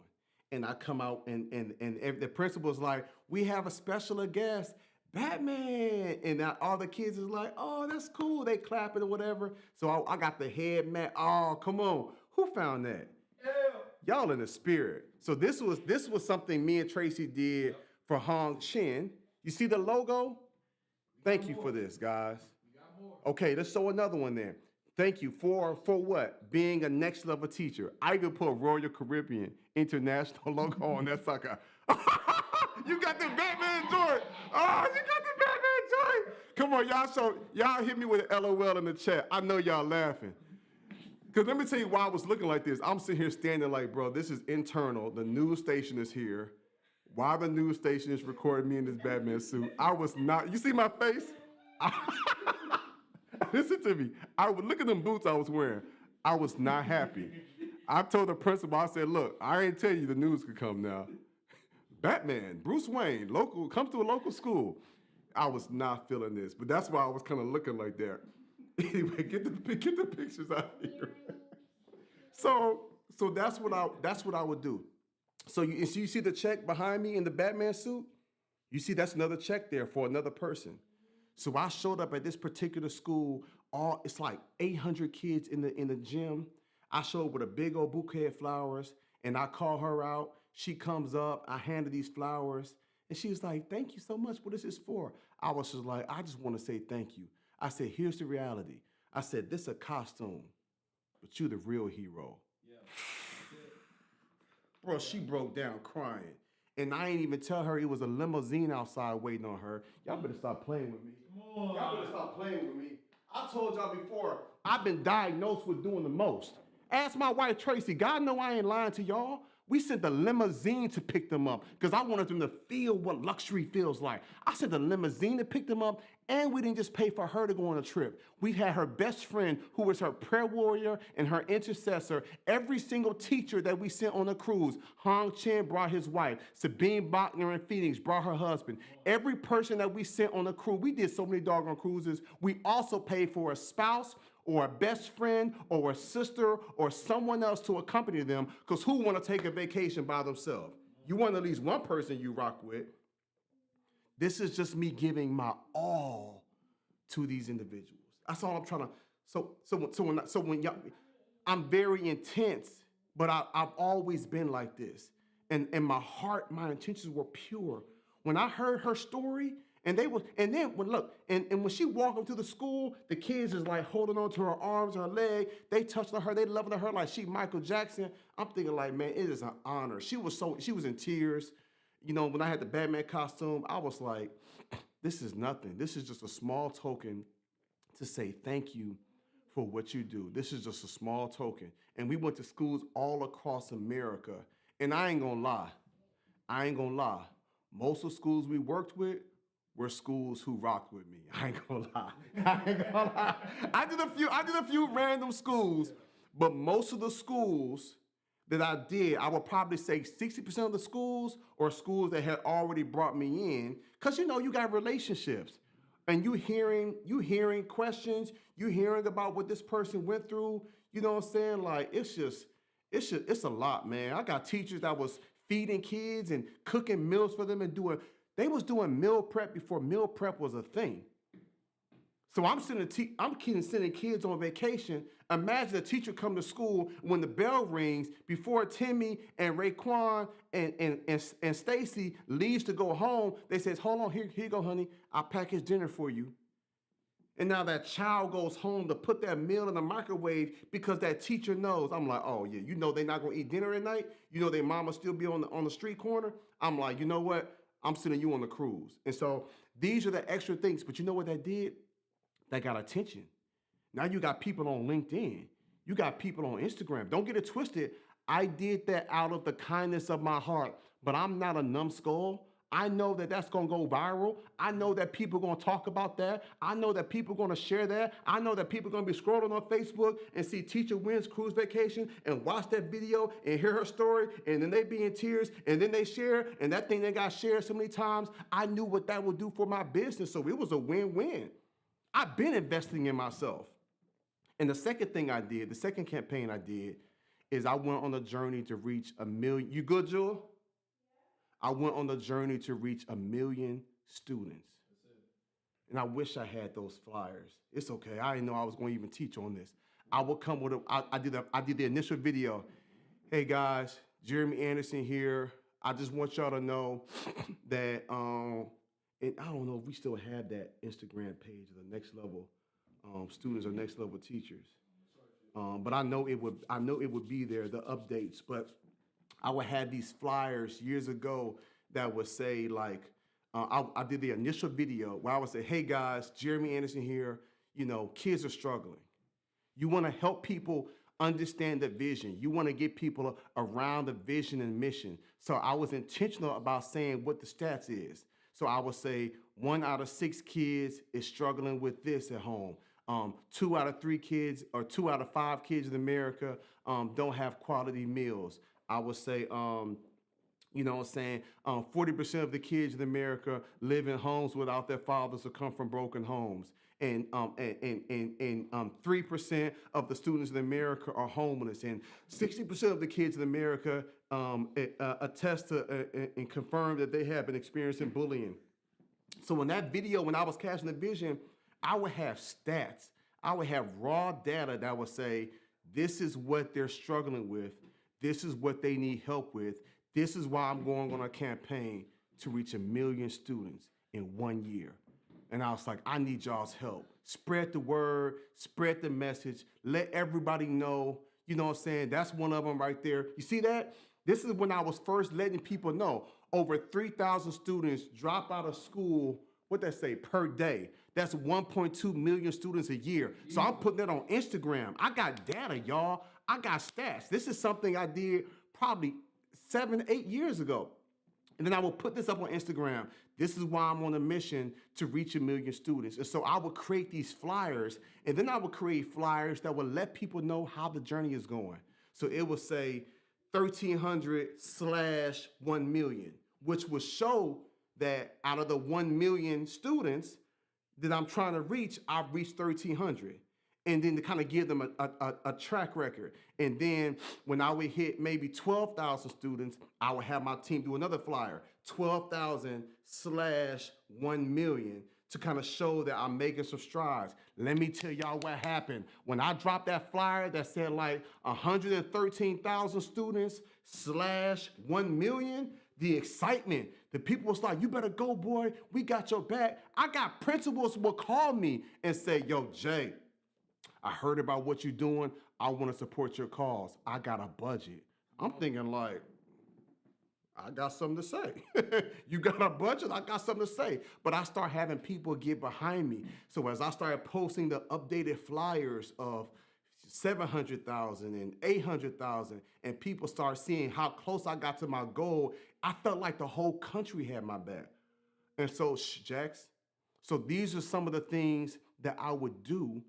and I come out, and the principal's like, "We have a special guest, Batman," and all the kids is like, "Oh, that's cool." They clapping or whatever. So I got the head mat. Oh, come on, who found that? Y'all in the spirit. So this was something me and Tracy did for Hong Chin. You see the logo? Thank you for this, guys. Okay, let's show another one then. Thank you for what? Being a next level teacher. I even put Royal Caribbean International logo on that sucker. You got the Batman joint. Oh, you got the Batman joint. Come on, y'all hit me with an LOL in the chat. I know y'all laughing. Because let me tell you why I was looking like this. I'm sitting here standing like, bro, this is internal. The news station is here. Why the news station is recording me in this Batman suit? I was not, you see my face? Listen to me. Look at them boots I was wearing. I was not happy. I told the principal, I said, look, I ain't tell you the news could come now. Batman, Bruce Wayne, comes to a local school. I was not feeling this, but that's why I was kind of looking like that. Anyway, get the pictures out here. So that's what I would do. So you see the check behind me in the Batman suit? You see that's another check there for another person. So I showed up at this particular school. It's like 800 kids in the gym. I showed up with a big old bouquet of flowers, and I call her out. She comes up. I hand her these flowers, and she's like, "Thank you so much. What is this for?" I was just like, "I just want to say thank you." I said, "Here's the reality." I said, "This is a costume, but you the real hero." Yeah. Bro, she broke down crying. And I ain't even tell her it was a limousine outside waiting on her. Y'all better stop playing with me. Come on. Y'all better stop playing with me. I told y'all before, I've been diagnosed with doing the most. Ask my wife, Tracy. God know I ain't lying to y'all. We sent the limousine to pick them up because I wanted them to feel what luxury feels like. I sent the limousine to pick them up, and we didn't just pay for her to go on a trip. We had her best friend, who was her prayer warrior and her intercessor. Every single teacher that we sent on a cruise, Hong Chen brought his wife. Sabine Bachner in Phoenix brought her husband. Every person that we sent on a cruise, we did so many doggone cruises. We also paid for a spouse, or a best friend, or a sister, or someone else to accompany them, because who want to take a vacation by themselves? You want at least one person you rock with. This is just me giving my all to these individuals. That's all I'm trying to. So when y'all, I'm very intense, but I've always been like this, and my heart, my intentions were pure. When I heard her story. And when she walked into the school, the kids is like holding on to her arms, her leg. They touched her, they loving her like she Michael Jackson. I'm thinking like, man, it is an honor. She was in tears. You know, when I had the Batman costume, I was like, this is nothing. This is just a small token to say thank you for what you do. This is just a small token. And we went to schools all across America. And I ain't gonna lie. Most of the schools we worked with were schools who rocked with me. I ain't gonna lie. I did a few random schools, but most of the schools that I did, I would probably say 60% of the schools or schools that had already brought me in, because you know you got relationships. And you hearing questions, you hearing about what this person went through, you know what I'm saying? Like it's a lot, man. I got teachers that was feeding kids and cooking meals for them and they was doing meal prep before meal prep was a thing. So I'm sending kids on vacation. Imagine a teacher come to school when the bell rings before Timmy and Raekwon and Stacy leaves to go home. They says, hold on, here you go, honey. I'll package dinner for you. And now that child goes home to put that meal in the microwave because that teacher knows. I'm like, oh yeah, you know they're not gonna eat dinner at night. You know their mama still be on the street corner. I'm like, you know what? I'm sending you on the cruise. And so these are the extra things. But you know what that did? That got attention. Now you got people on LinkedIn. You got people on Instagram. Don't get it twisted. I did that out of the kindness of my heart, but I'm not a numbskull. I know that that's gonna go viral. I know that people are gonna talk about that. I know that people are gonna share that. I know that people are gonna be scrolling on Facebook and see teacher wins cruise vacation and watch that video and hear her story, and then they be in tears, and then they share, and that thing that got shared so many times, I knew what that would do for my business, so it was a win-win. I've been investing in myself. And the second thing I did, the second campaign I did, is I went on a journey to reach 1 million. You good, Jewel? I went on a journey to reach 1 million students. And I wish I had those flyers. It's okay. I didn't know I was going to even teach on this. I would come with I did the initial video. Hey guys, Jeremy Anderson here. I just want y'all to know that and I don't know if we still have that Instagram page of the next level students or next level teachers. But I know it would be there, the updates. But I would have these flyers years ago that would say like, I did the initial video where I would say, hey guys, Jeremy Anderson here. You know, kids are struggling. You want to help people understand the vision. You want to get people around the vision and mission. So I was intentional about saying what the stats is. So I would say 1 out of 6 kids is struggling with this at home. 2 out of 3 kids or 2 out of 5 kids in America don't have quality meals. I would say, you know what I'm saying, 40% of the kids in America live in homes without their fathers or come from broken homes. And 3% of the students in America are homeless. And 60% of the kids in America attest to and confirm that they have been experiencing bullying. So in that video, when I was casting the vision, I would have stats. I would have raw data that would say, this is what they're struggling with. This is what they need help with. This is why I'm going on a campaign to reach 1 million students in 1 year. And I was like, I need y'all's help. Spread the word, spread the message, let everybody know. You know what I'm saying? That's one of them right there. You see that? This is when I was first letting people know. Over 3,000 students drop out of school, what they say, per day. That's 1.2 million students a year. So I'm putting that on Instagram. I got data, y'all. I got stats. This is something I did probably 7, 8 years ago. And then I will put this up on Instagram. This is why I'm on a mission to reach 1 million students. And so I would create these flyers, and then I would create flyers that would let people know how the journey is going. So it would say 1,300/1 million, which would show that out of the 1 million students that I'm trying to reach, I've reached 1,300. And then to kind of give them a track record. And then when I would hit maybe 12,000 students, I would have my team do another flyer, 12,000/1 million, to kind of show that I'm making some strides. Let me tell y'all what happened. When I dropped that flyer that said like 113,000 students/1 million, the excitement, the people was like, you better go, boy. We got your back. I got principals will call me and say, yo, Jay, I heard about what you're doing. I want to support your cause. I got a budget. I'm thinking like, I got something to say. You got a budget? I got something to say. But I start having people get behind me. So as I started posting the updated flyers of 700,000 and 800,000, and people start seeing how close I got to my goal, I felt like the whole country had my back. And so, Jax, so these are some of the things that I would do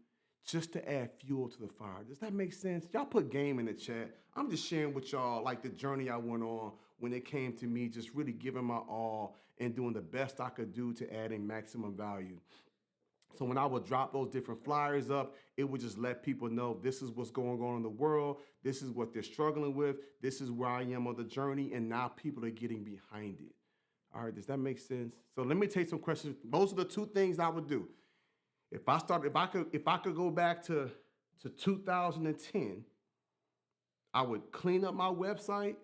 just to add fuel to the fire. Does that make sense? Y'all put game in the chat. I'm just sharing with y'all like the journey I went on when it came to me just really giving my all and doing the best I could do to adding maximum value. So when I would drop those different flyers up, it would just let people know this is what's going on in the world. This is what they're struggling with. This is where I am on the journey. And now people are getting behind it. All right, does that make sense? So let me take some questions. Those are the two things I would do. If I could go back to 2010, I would clean up my website.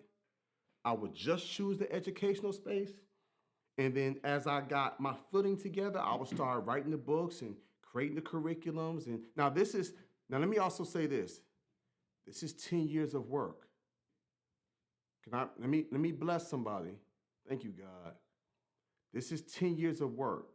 I would just choose the educational space. And then as I got my footing together, I would start writing the books and creating the curriculums. And now let me also say this. This is 10 years of work. Let me bless somebody. Thank you, God. This is 10 years of work.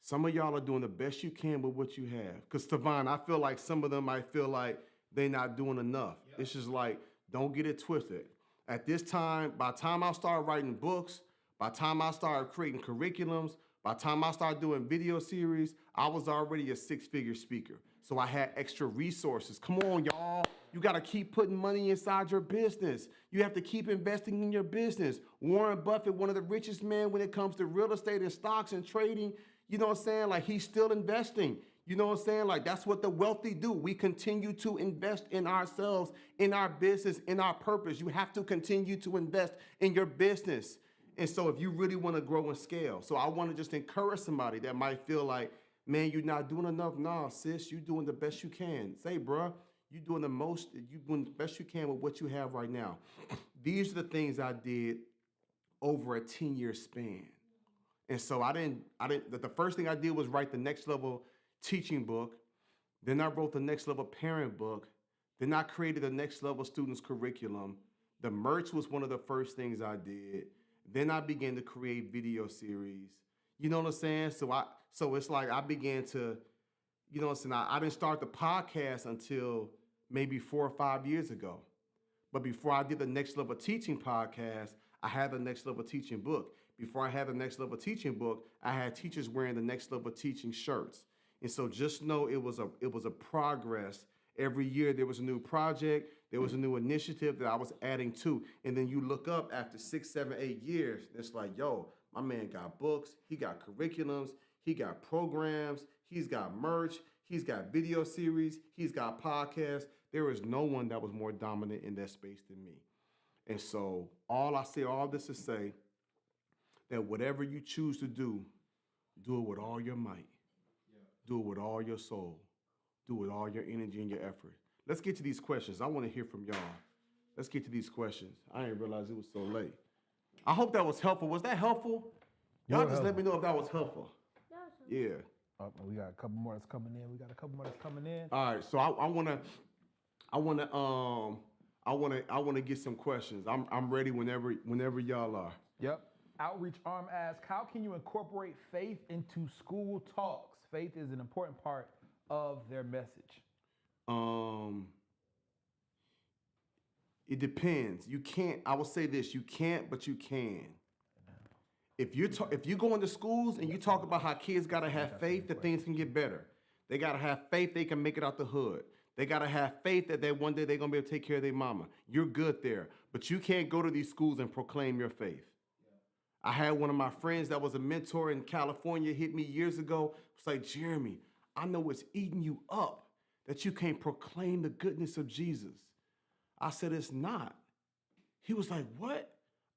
Some of y'all are doing the best you can with what you have. Because, Stevon, I feel like some of them might feel like they're not doing enough. Yeah. It's just like, don't get it twisted. At this time, by the time I started writing books, by the time I started creating curriculums, by the time I started doing video series, I was already a six-figure speaker. So I had extra resources. Come on, y'all. You got to keep putting money inside your business. You have to keep investing in your business. Warren Buffett, one of the richest men when it comes to real estate and stocks and trading, you know what I'm saying? Like, he's still investing. You know what I'm saying? Like, that's what the wealthy do. We continue to invest in ourselves, in our business, in our purpose. You have to continue to invest in your business. And so if you really want to grow and scale, so I want to just encourage somebody that might feel like, man, you're not doing enough. Nah, sis, you're doing the best you can. Say, bruh, you're doing the best you can with what you have right now. These are the things I did over a 10-year span. And so the first thing I did was write the next level teaching book. Then I wrote the next level parent book. Then I created the next level students curriculum. The merch was one of the first things I did. Then I began to create video series. You know what I'm saying? So it's like I began to, you know what I'm saying? I didn't start the podcast until maybe 4 or 5 years ago. But before I did the next level teaching podcast, I had the next level teaching book. Before I had the next level teaching book, I had teachers wearing the next level teaching shirts. And so just know it was a progress. Every year there was a new project, there was a new initiative that I was adding to. And then you look up after 6, 7, 8 years, it's like, yo, my man got books, he got curriculums, he got programs, he's got merch, he's got video series, he's got podcasts. There is no one that was more dominant in that space than me. And so all this to say that whatever you choose to do it with all your might. Yeah. Do it with all your soul. Do it with all your energy and your effort. Let's get to these questions. I want to hear from y'all. Let's get to these questions. I didn't realize it was so late. I hope that was helpful. Was that helpful? Y'all just let me know if that was helpful. Yeah. We got a couple more that's coming in. All right, so I want to get some questions. I'm ready whenever y'all are. Yep. Outreach Arm asks, how can you incorporate faith into school talks? Faith is an important part of their message. It depends. You can't. I will say this: you can't, but you can. If you go into schools and you talk about how kids gotta have faith that things can get better, they gotta have faith they can make it out the hood. They gotta have faith that one day they're gonna be able to take care of their mama. You're good there, but you can't go to these schools and proclaim your faith. I had one of my friends that was a mentor in California hit me years ago. It's like, Jeremy, I know it's eating you up that you can't proclaim the goodness of Jesus. I said, it's not. He was like, what?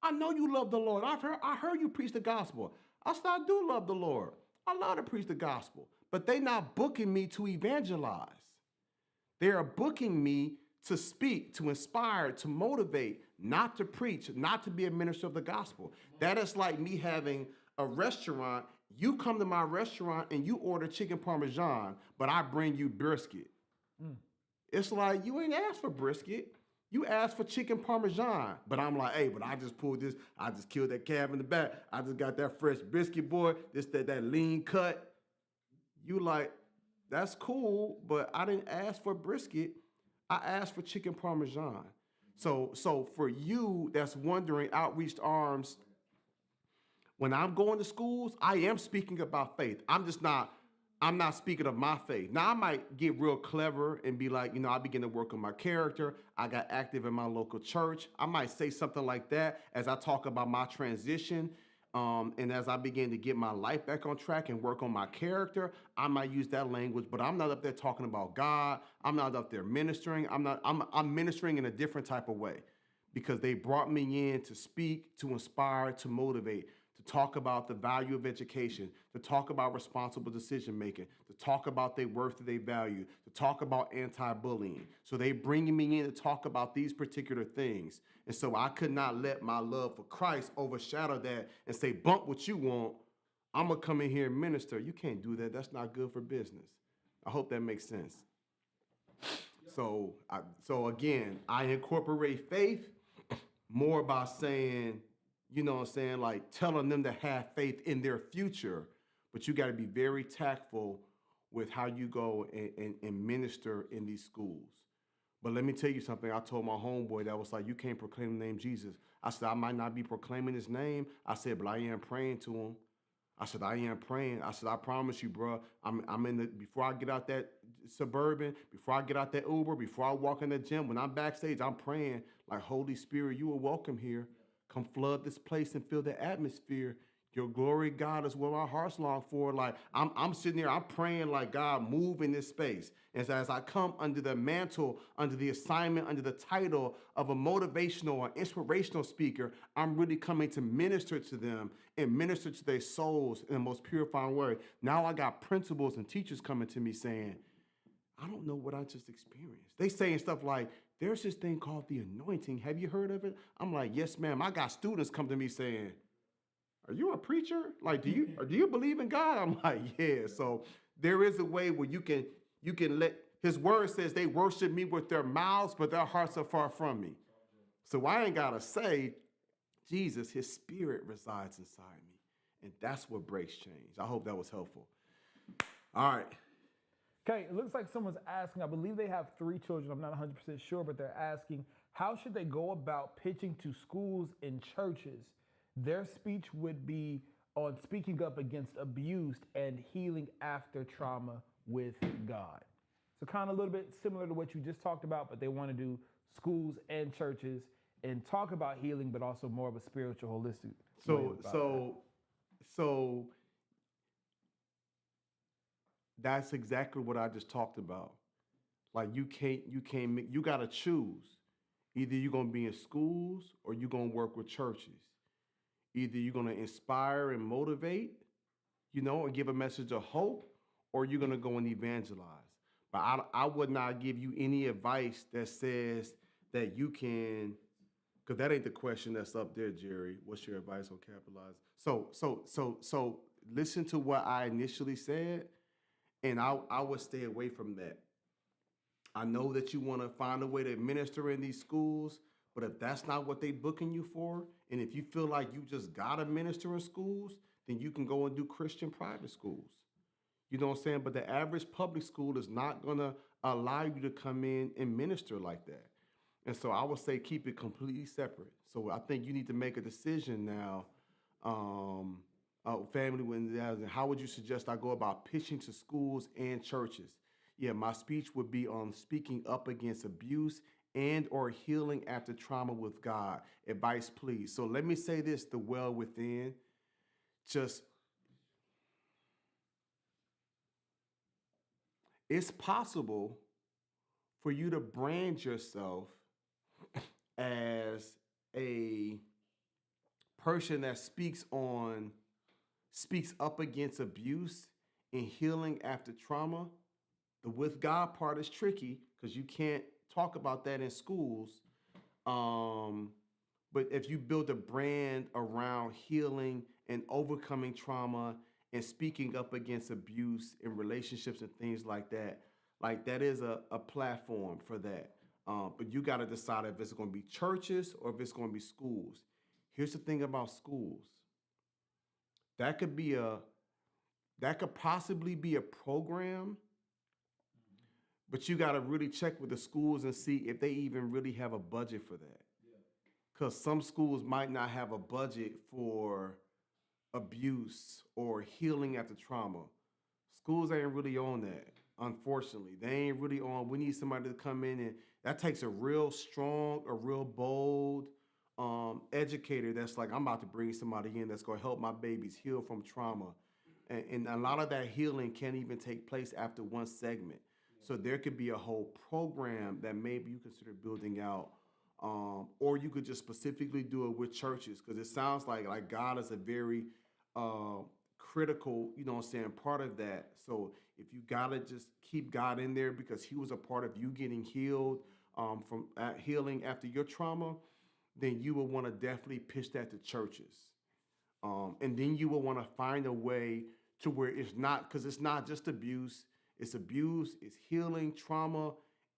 I know you love the Lord. I heard you preach the gospel. I said, I do love the Lord. I love to preach the gospel. But they not booking me to evangelize. They are booking me to speak, to inspire, to motivate, not to preach, not to be a minister of the gospel. That is like me having a restaurant. You come to my restaurant and you order chicken parmesan, but I bring you brisket. It's like, you ain't asked for brisket. You asked for chicken parmesan, but I'm like, hey, but I just pulled this. I just killed that calf in the back. I just got that fresh brisket, boy. That lean cut. You like, that's cool, but I didn't ask for brisket. I asked for chicken parmesan. So for you that's wondering, outreached arms, when I'm going to schools, I am speaking about faith. I'm not speaking of my faith. Now I might get real clever and be like, I begin to work on my character. I got active in my local church. I might say something like that as I talk about my transition. And as I begin to get my life back on track and work on my character, I might use that language, but I'm not up there talking about God. I'm not up there ministering. I'm ministering in a different type of way because they brought me in to speak, to inspire, to motivate, to talk about the value of education, to talk about responsible decision making, to talk about their worth, their value, to talk about anti-bullying. So they bringing me in to talk about these particular things. And so I could not let my love for Christ overshadow that and say, bump what you want. I'm going to come in here and minister. You can't do that. That's not good for business. I hope that makes sense. So again, I incorporate faith more by saying, like telling them to have faith in their future, but you got to be very tactful with how you go and minister in these schools. But let me tell you something. I told my homeboy that was like, you can't proclaim the name Jesus. I said, I might not be proclaiming his name. I said, but I am praying to him. I said, I am praying. I said, I promise you, bro, I'm in before I get out that Suburban, before I get out that Uber, before I walk in the gym, when I'm backstage, I'm praying like, Holy Spirit, you are welcome here. Come flood this place and fill the atmosphere. Your glory, God, is what my heart's long for. Like I'm sitting there, I'm praying like, God, move in this space. And so as I come under the mantle, under the assignment, under the title of a motivational or inspirational speaker, I'm really coming to minister to them and minister to their souls in the most purifying way. Now I got principals and teachers coming to me saying, I don't know what I just experienced. They saying stuff like, there's this thing called the anointing. Have you heard of it? I'm like, yes, ma'am. I got students come to me saying, are you a preacher? Like, do you believe in God? I'm like, yeah. So there is a way where you can let, his word says they worship me with their mouths, but their hearts are far from me. So I ain't got to say, Jesus, his spirit resides inside me. And that's what breaks change. I hope that was helpful. All right. Okay, it looks like someone's asking, I believe they have 3 children, I'm not 100% sure, but they're asking, how should they go about pitching to schools and churches? Their speech would be on speaking up against abuse and healing after trauma with God. So kind of a little bit similar to what you just talked about, but they want to do schools and churches and talk about healing, but also more of a spiritual, holistic way about that. So that's exactly what I just talked about. Like you got to choose. Either you're going to be in schools or you're going to work with churches. Either you're going to inspire and motivate, and give a message of hope, or you're going to go and evangelize. But I would not give you any advice that says that you can, because that ain't the question that's up there, Jerry. What's your advice on capitalizing? So listen to what I initially said, and I would stay away from that. I know that you want to find a way to minister in these schools, but if that's not what they booking you for, and if you feel like you just gotta minister in schools, then you can go and do Christian private schools. You know what I'm saying? But the average public school is not gonna allow you to come in and minister like that. And so I would say keep it completely separate. So I think you need to make a decision now, family, how would you suggest I go about pitching to schools and churches? Yeah, my speech would be on speaking up against abuse and or healing after trauma with God. Advice, please. So let me say this, the well within, it's possible for you to brand yourself as a person that speaks up against abuse and healing after trauma. The with God part is tricky because you can't talk about that in schools. But if you build a brand around healing and overcoming trauma and speaking up against abuse in relationships and things like that is a platform for that. But you got to decide if it's going to be churches or if it's going to be schools. Here's the thing about schools. That could possibly be a program, but you got to really check with the schools and see if they even really have a budget for that. Because some schools might not have a budget for abuse or healing after trauma. Schools ain't really on that, unfortunately. They ain't really on, we need somebody to come in, and that takes a real strong, a real bold educator that's like, I'm about to bring somebody in that's going to help my babies heal from trauma. And a lot of that healing can't even take place after one segment. So there could be a whole program that maybe you consider building out, or you could just specifically do it with churches, because it sounds like God is a very critical, part of that. So if you gotta just keep God in there because he was a part of you getting healed from healing after your trauma, then you will want to definitely pitch that to churches. And then you will want to find a way to where it's not, because it's not just abuse, it's healing, trauma.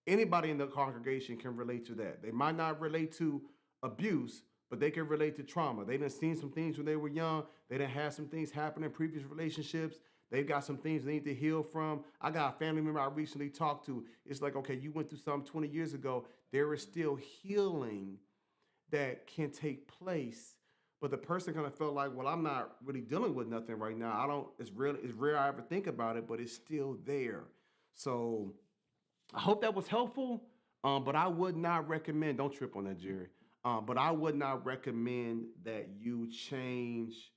Anybody in the congregation can relate to that. They might not relate to abuse, but they can relate to trauma. They done seen some things when they were young. They done had some things happen in previous relationships. They've got some things they need to heal from. I got a family member I recently talked to. It's like, okay, you went through something 20 years ago. There is still healing that can take place, but the person kind of felt like, well, I'm not really dealing with nothing right now. It's rare I ever think about it, but it's still there. So I hope that was helpful, but I would not recommend, don't trip on that, Jerry, but I would not recommend that you change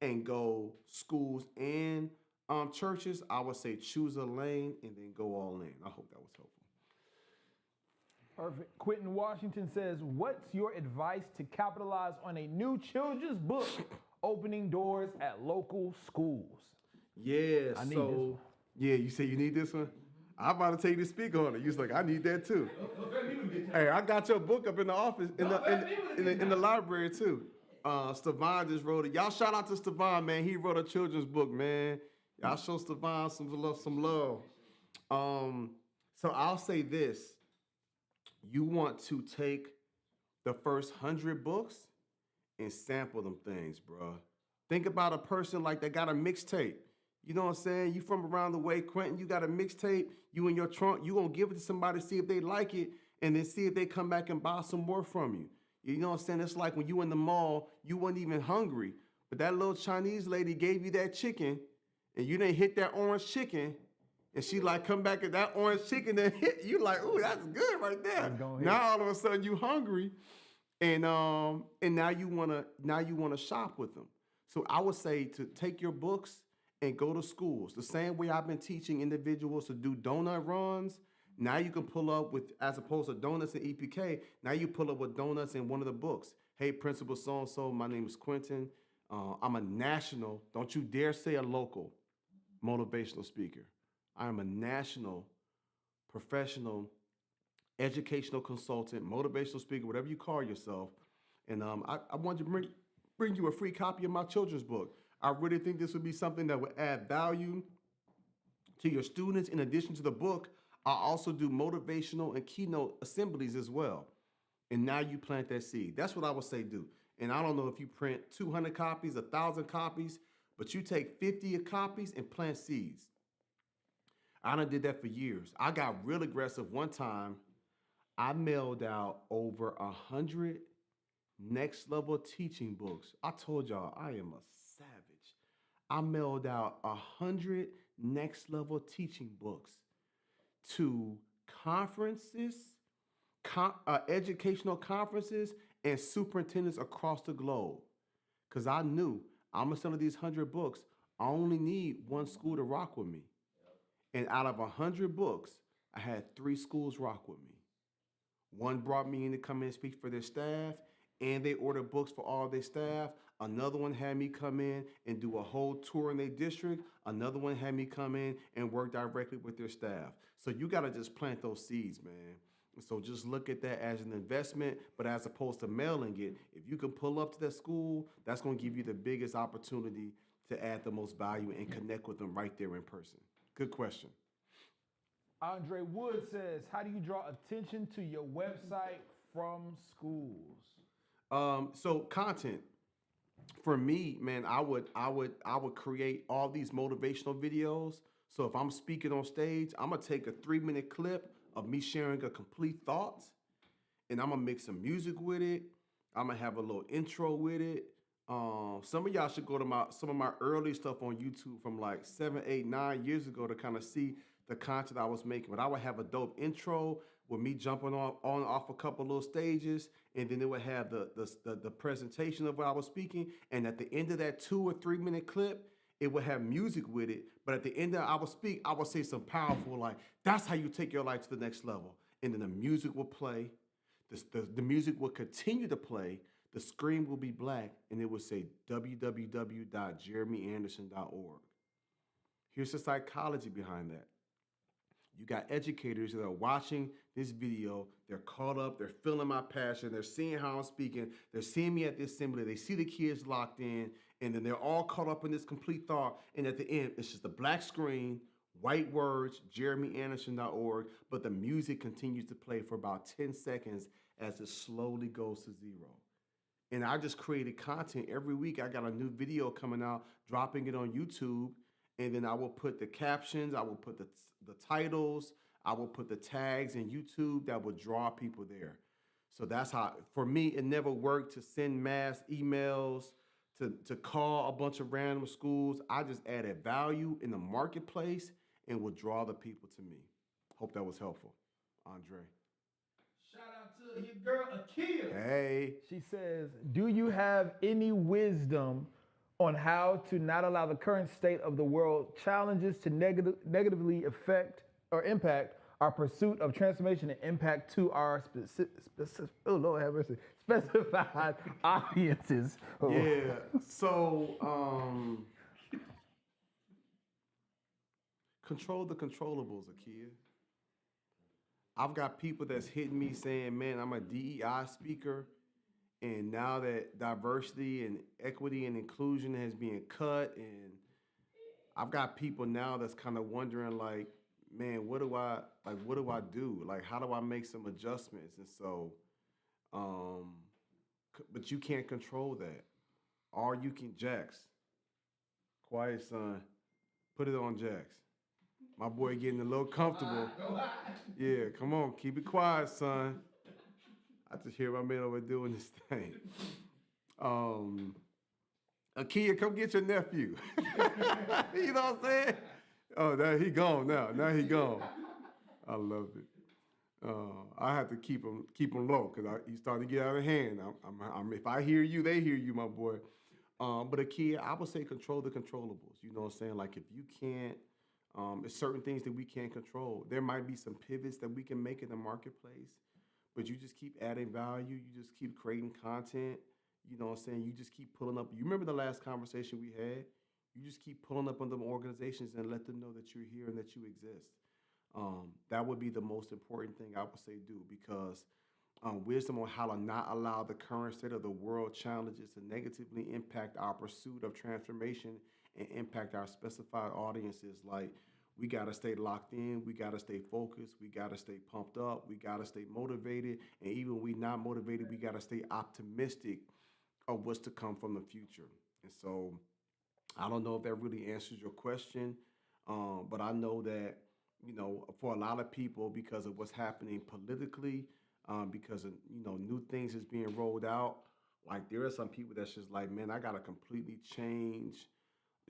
and go schools and churches. I would say choose a lane and then go all in. I hope that was helpful. Perfect. Quentin Washington says, what's your advice to capitalize on a new children's book opening doors at local schools? Yeah, I need this one. Yeah, you say you need this one? I'm about to take you to speak on it. You was like, I need that too. Hey, I got your book up in the office, in the library too. Stevan just wrote it. Y'all shout out to Stevan, man. He wrote a children's book, man. Y'all show Stevan some love. So I'll say this. You want to take the first 100 books and sample them things, bro. Think about a person like that got a mixtape. You know what I'm saying? You from around the way, Quentin, you got a mixtape, you in your trunk, you gonna give it to somebody, see if they like it, and then see if they come back and buy some more from you. You know what I'm saying? It's like when you in the mall, you wasn't even hungry, but that little Chinese lady gave you that chicken, and you didn't hit that orange chicken, and she like come back at that orange chicken and hit you like, ooh, that's good right there. Now all of a sudden you hungry, and now you wanna shop with them. So I would say to take your books and go to schools. The same way I've been teaching individuals to do donut runs. Now you can pull up with, as opposed to donuts and EPK, now you pull up with donuts in one of the books. Hey, Principal so-and-so, my name is Quentin. I'm a national, don't you dare say a local, motivational speaker. I am a national, professional, educational consultant, motivational speaker, whatever you call yourself. And I wanted to bring you a free copy of my children's book. I really think this would be something that would add value to your students. In addition to the book, I also do motivational and keynote assemblies as well. And now you plant that seed. That's what I would say do. And I don't know if you print 200 copies, 1,000 copies, but you take 50 copies and plant seeds. I done did that for years. I got real aggressive one time. I mailed out over 100 next level teaching books. I told y'all I am a savage. I mailed out 100 next level teaching books to conferences, educational conferences, and superintendents across the globe. Because I knew I'm gonna sell these 100 books. I only need one school to rock with me. And out of 100 books, I had 3 schools rock with me. One brought me in to come in and speak for their staff, and they ordered books for all their staff. Another one had me come in and do a whole tour in their district. Another one had me come in and work directly with their staff. So you got to just plant those seeds, man. So just look at that as an investment, but as opposed to mailing it, if you can pull up to that school, that's going to give you the biggest opportunity to add the most value and connect with them right there in person. Good question. Andre Wood says, how do you draw attention to your website from schools? So content for me, man, I would create all these motivational videos. So if I'm speaking on stage, I'm gonna take a 3-minute clip of me sharing a complete thought, and I'm gonna mix some music with it. I'm gonna have a little intro with it. Some of y'all should go to some of my early stuff on YouTube from like 7, 8, 9 years ago to kind of see the content I was making. But I would have a dope intro with me jumping on off a couple little stages, and then it would have the presentation of what I was speaking. And at the end of that 2 or 3 minute clip, it would have music with it. But at the end of I would speak, I would say some powerful like, "That's how you take your life to the next level." And then the music will play. The music will continue to play. The screen will be black, and it will say www.jeremyanderson.org. Here's the psychology behind that. You got educators that are watching this video. They're caught up. They're feeling my passion. They're seeing how I'm speaking. They're seeing me at the assembly. They see the kids locked in, and then they're all caught up in this complete thought. And at the end, it's just a black screen, white words, jeremyanderson.org, but the music continues to play for about 10 seconds as it slowly goes to zero. And I just created content every week. I got a new video coming out, dropping it on YouTube, and then I will put the captions, I will put the titles, I will put the tags in YouTube that will draw people there. So that's how, for me, it never worked to send mass emails, to call a bunch of random schools. I just added value in the marketplace and would draw the people to me. Hope that was helpful, Andre. Shout out to your girl Akia. Hey. She says, do you have any wisdom on how to not allow the current state of the world challenges to negatively affect or impact our pursuit of transformation and impact to our specified audiences? Yeah. So, control the controllables, Akia. I've got people that's hitting me saying, man, I'm a DEI speaker, and now that diversity and equity and inclusion has been cut, and I've got people now that's kind of wondering, like, man, what do I do? Like, how do I make some adjustments? And so, but you can't control that. Or you can, Jax, quiet son, put it on Jax. My boy getting a little comfortable. Yeah, come on, keep it quiet, son. I just hear my man over doing this thing. Akia, come get your nephew. You know what I'm saying? Oh, now he gone now. Now he gone. I love it. I have to keep him low because he's starting to get out of hand. If I hear you, they hear you, my boy. But Akia, I would say control the controllables. You know what I'm saying? Like if you can't, there's certain things that we can't control. There might be some pivots that we can make in the marketplace, but you just keep adding value. You just keep creating content. You know what I'm saying? You just keep pulling up. You remember the last conversation we had? You just keep pulling up on them organizations and let them know that you're here and that you exist. That would be the most important thing I would say do, because wisdom on how to not allow the current state of the world challenges to negatively impact our pursuit of transformation and impact our specified audiences. Like, we got to stay locked in. We got to stay focused. We got to stay pumped up. We got to stay motivated. And even when we're not motivated, we got to stay optimistic of what's to come from the future. And so I don't know if that really answers your question, but I know that, you know, for a lot of people, because of what's happening politically, because of, you know, new things is being rolled out, like there are some people that's just like, man, I got to completely change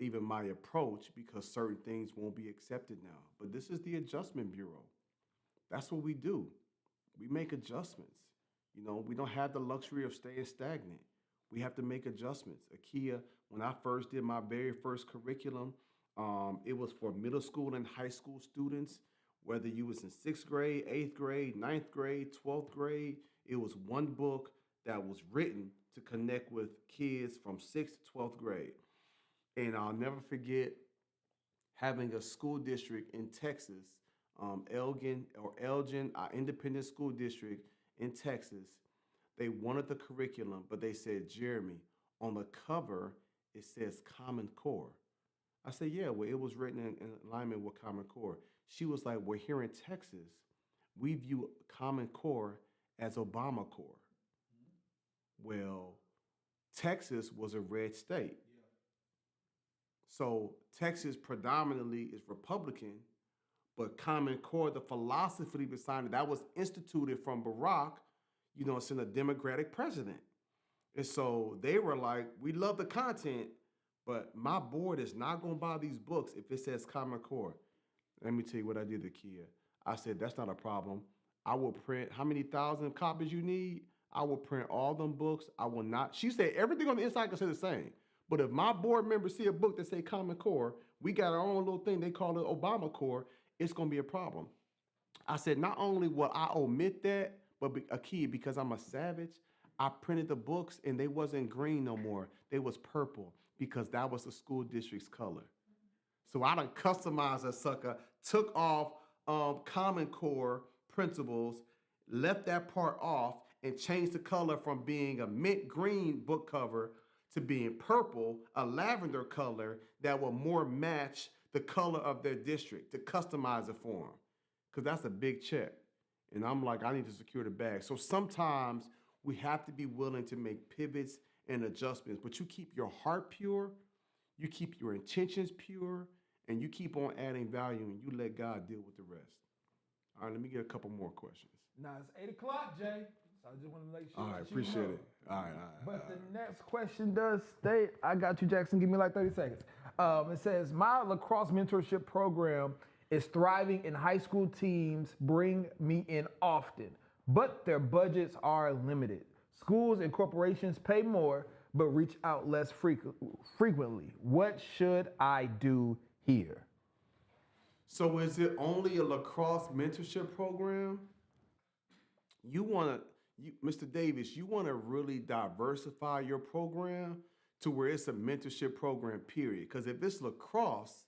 even my approach because certain things won't be accepted now. But this is the Adjustment Bureau. That's what we do. We make adjustments. You know, we don't have the luxury of staying stagnant. We have to make adjustments. Akia, when I first did my very first curriculum, it was for middle school and high school students, whether you was in 6th grade, 8th grade, 9th grade, 12th grade. It was one book that was written to connect with kids from 6th to 12th grade. And I'll never forget having a school district in Texas, Elgin, our independent school district in Texas. They wanted the curriculum, but they said, Jeremy, on the cover, it says Common Core. I said, yeah, well, it was written in alignment with Common Core. She was like, well, here in Texas, we view Common Core as Obama Core. Well, Texas was a red state. So Texas predominantly is Republican, but Common Core, the philosophy behind it, that was instituted from Barack, it's in a Democratic president. And so they were like, we love the content, but my board is not going to buy these books if it says Common Core. Let me tell you what I did to Kia. I said, that's not a problem. I will print how many thousand copies you need. I will print all them books. I will not. She said everything on the inside can say the same. But if my board members see a book that say Common Core, we got our own little thing, they call it Obama Core, it's going to be a problem. I said, not only will I omit that, but a key, because I'm a savage, I printed the books and they wasn't green no more. They was purple because that was the school district's color. So I done customized that sucker, took off Common Core principles, left that part off, and changed the color from being a mint green book cover to being purple, a lavender color that will more match the color of their district, to customize it for them. Because that's a big check. And I'm like, I need to secure the bag. So sometimes we have to be willing to make pivots and adjustments, but you keep your heart pure, you keep your intentions pure, and you keep on adding value, and you let God deal with the rest. All right, let me get a couple more questions. Now it's 8 o'clock, Jay. So I just want to make sure. All right, appreciate it. All right. But the next question does state, I got you, Jackson. Give me like 30 seconds. It says, my lacrosse mentorship program is thriving and high school teams bring me in often, but their budgets are limited. Schools and corporations pay more, but reach out less frequently. What should I do here? So is it only a lacrosse mentorship program? Mr. Davis, you want to really diversify your program to where it's a mentorship program, period. Because if it's lacrosse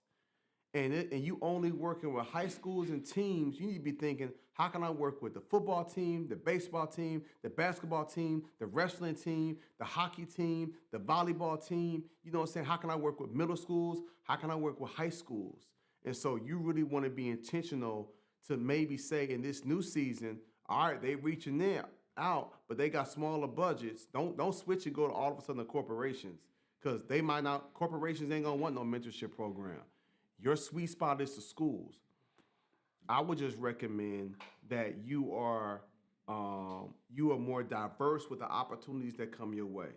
and you only working with high schools and teams, you need to be thinking, how can I work with the football team, the baseball team, the basketball team, the wrestling team, the hockey team, the volleyball team? You know what I'm saying? How can I work with middle schools? How can I work with high schools? And so you really want to be intentional to maybe say in this new season, all right, they reaching there out, but they got smaller budgets. Don't switch and go to all of a sudden the corporations, because corporations ain't gonna want no mentorship program. Your sweet spot is the schools. I would just recommend that you are more diverse with the opportunities that come your way.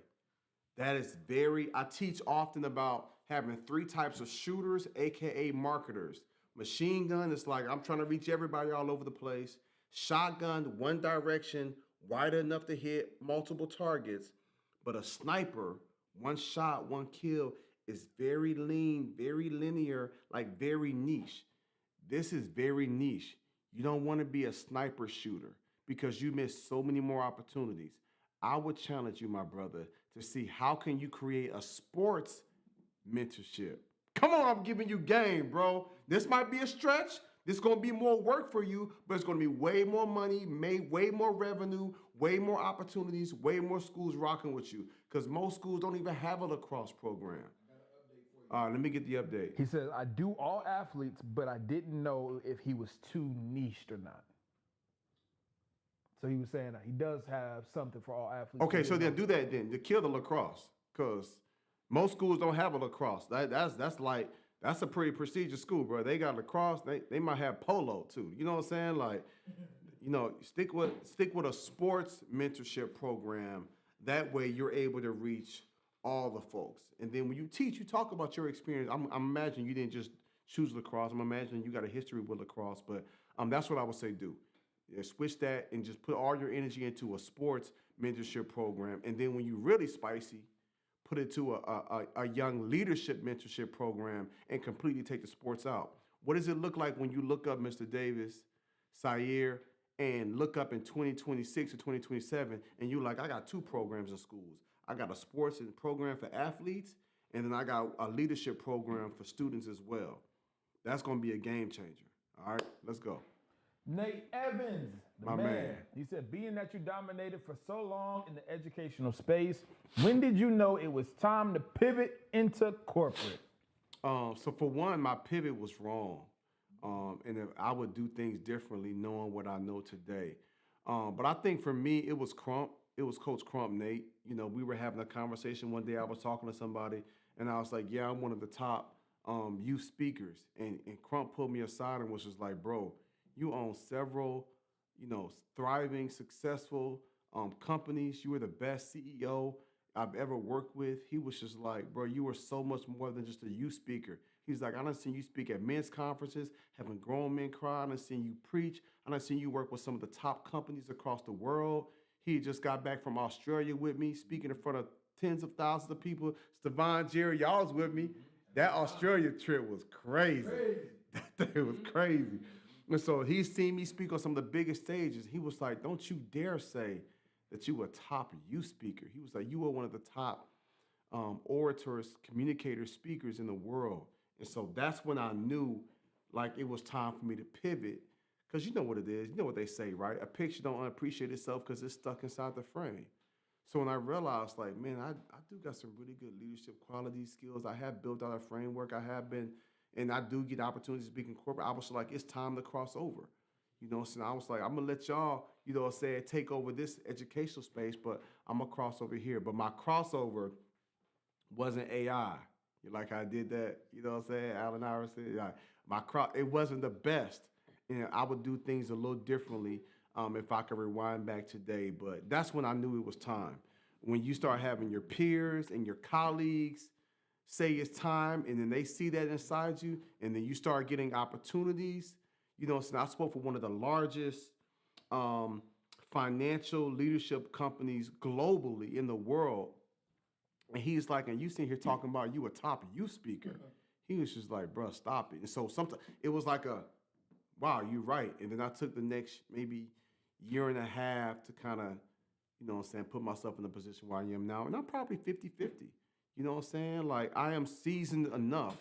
That is I teach often about having 3 types of shooters, AKA marketers. Machine gun is like, I'm trying to reach everybody all over the place. Shotgun, one direction, wide enough to hit multiple targets. But a sniper, one shot, one kill, is very lean, very linear, like very niche. This is very niche. You don't want to be a sniper shooter because you miss so many more opportunities. I would challenge you, my brother, to see how can you create a sports mentorship. Come on, I'm giving you game, bro. This might be a stretch. This is going to be more work for you, but it's going to be way more money, way more revenue, way more opportunities, way more schools rocking with you, because most schools don't even have a lacrosse program. All right, let me get the update. He says, I do all athletes, but I didn't know if he was too niched or not. So he was saying that he does have something for all athletes. Okay, so then do that then. To kill the lacrosse, because most schools don't have a lacrosse. That's a pretty prestigious school, bro. They got lacrosse. They might have polo too. You know what I'm saying? Like, stick with a sports mentorship program. That way you're able to reach all the folks. And then when you teach, you talk about your experience. I'm imagining you didn't just choose lacrosse. I'm imagining you got a history with lacrosse, but that's what I would say do. Switch that and just put all your energy into a sports mentorship program. And then when you really spicy, put it to a young leadership mentorship program and completely take the sports out. What does it look like when you look up Mr. Davis, Sayer, and look up in 2026 or 2027, and you're like, I got 2 programs in schools. I got a sports program for athletes, and then I got a leadership program for students as well. That's going to be a game changer. All right, let's go. Nate Evans, My man. He said, being that you dominated for so long in the educational space, when did you know it was time to pivot into corporate? So for one, my pivot was wrong. and if I would do things differently, knowing what I know today. But I think for me, it was Crump. It was Coach Crump, Nate. You know, we were having a conversation one day. I was talking to somebody, and I was like, "Yeah, I'm one of the top youth speakers." And Crump pulled me aside and was just like, "Bro, you own several, thriving, successful companies. You were the best CEO I've ever worked with." He was just like, "Bro, you are so much more than just a youth speaker." He's like, "I done seen you speak at men's conferences, having grown men cry. I done seen you preach. I done seen you work with some of the top companies across the world." He just got back from Australia with me, speaking in front of tens of thousands of people. Stevan, Jerry, y'all was with me. That Australia trip was crazy. That thing was crazy. And so he's seen me speak on some of the biggest stages. He was like, "Don't you dare say that you were a top youth speaker." He was like, "You were one of the top orators, communicators, speakers in the world." And so that's when I knew like it was time for me to pivot. Because you know what it is. You know what they say, right? A picture don't appreciate itself because it's stuck inside the frame. So when I realized, like, man, I do got some really good leadership qualities, skills. I have built out a framework. I have been, and I do get opportunities to speak in corporate. I was like, it's time to cross over. So I was like, I'm gonna let y'all, take over this educational space, but I'm gonna cross over here. But my crossover wasn't AI. Like I did that, Allen Iverson. It wasn't the best. I would do things a little differently if I could rewind back today. But that's when I knew it was time. When you start having your peers and your colleagues say it's time, and then they see that inside you, and then you start getting opportunities. So I spoke for one of the largest financial leadership companies globally in the world. And he's like, and you sitting here talking about you a top youth speaker. He was just like, "Bro, stop it." And so sometimes it was like wow, you're right. And then I took the next maybe year and a half to kind of, put myself in the position where I am now. And I'm probably 50-50. You know what I'm saying? Like I am seasoned enough,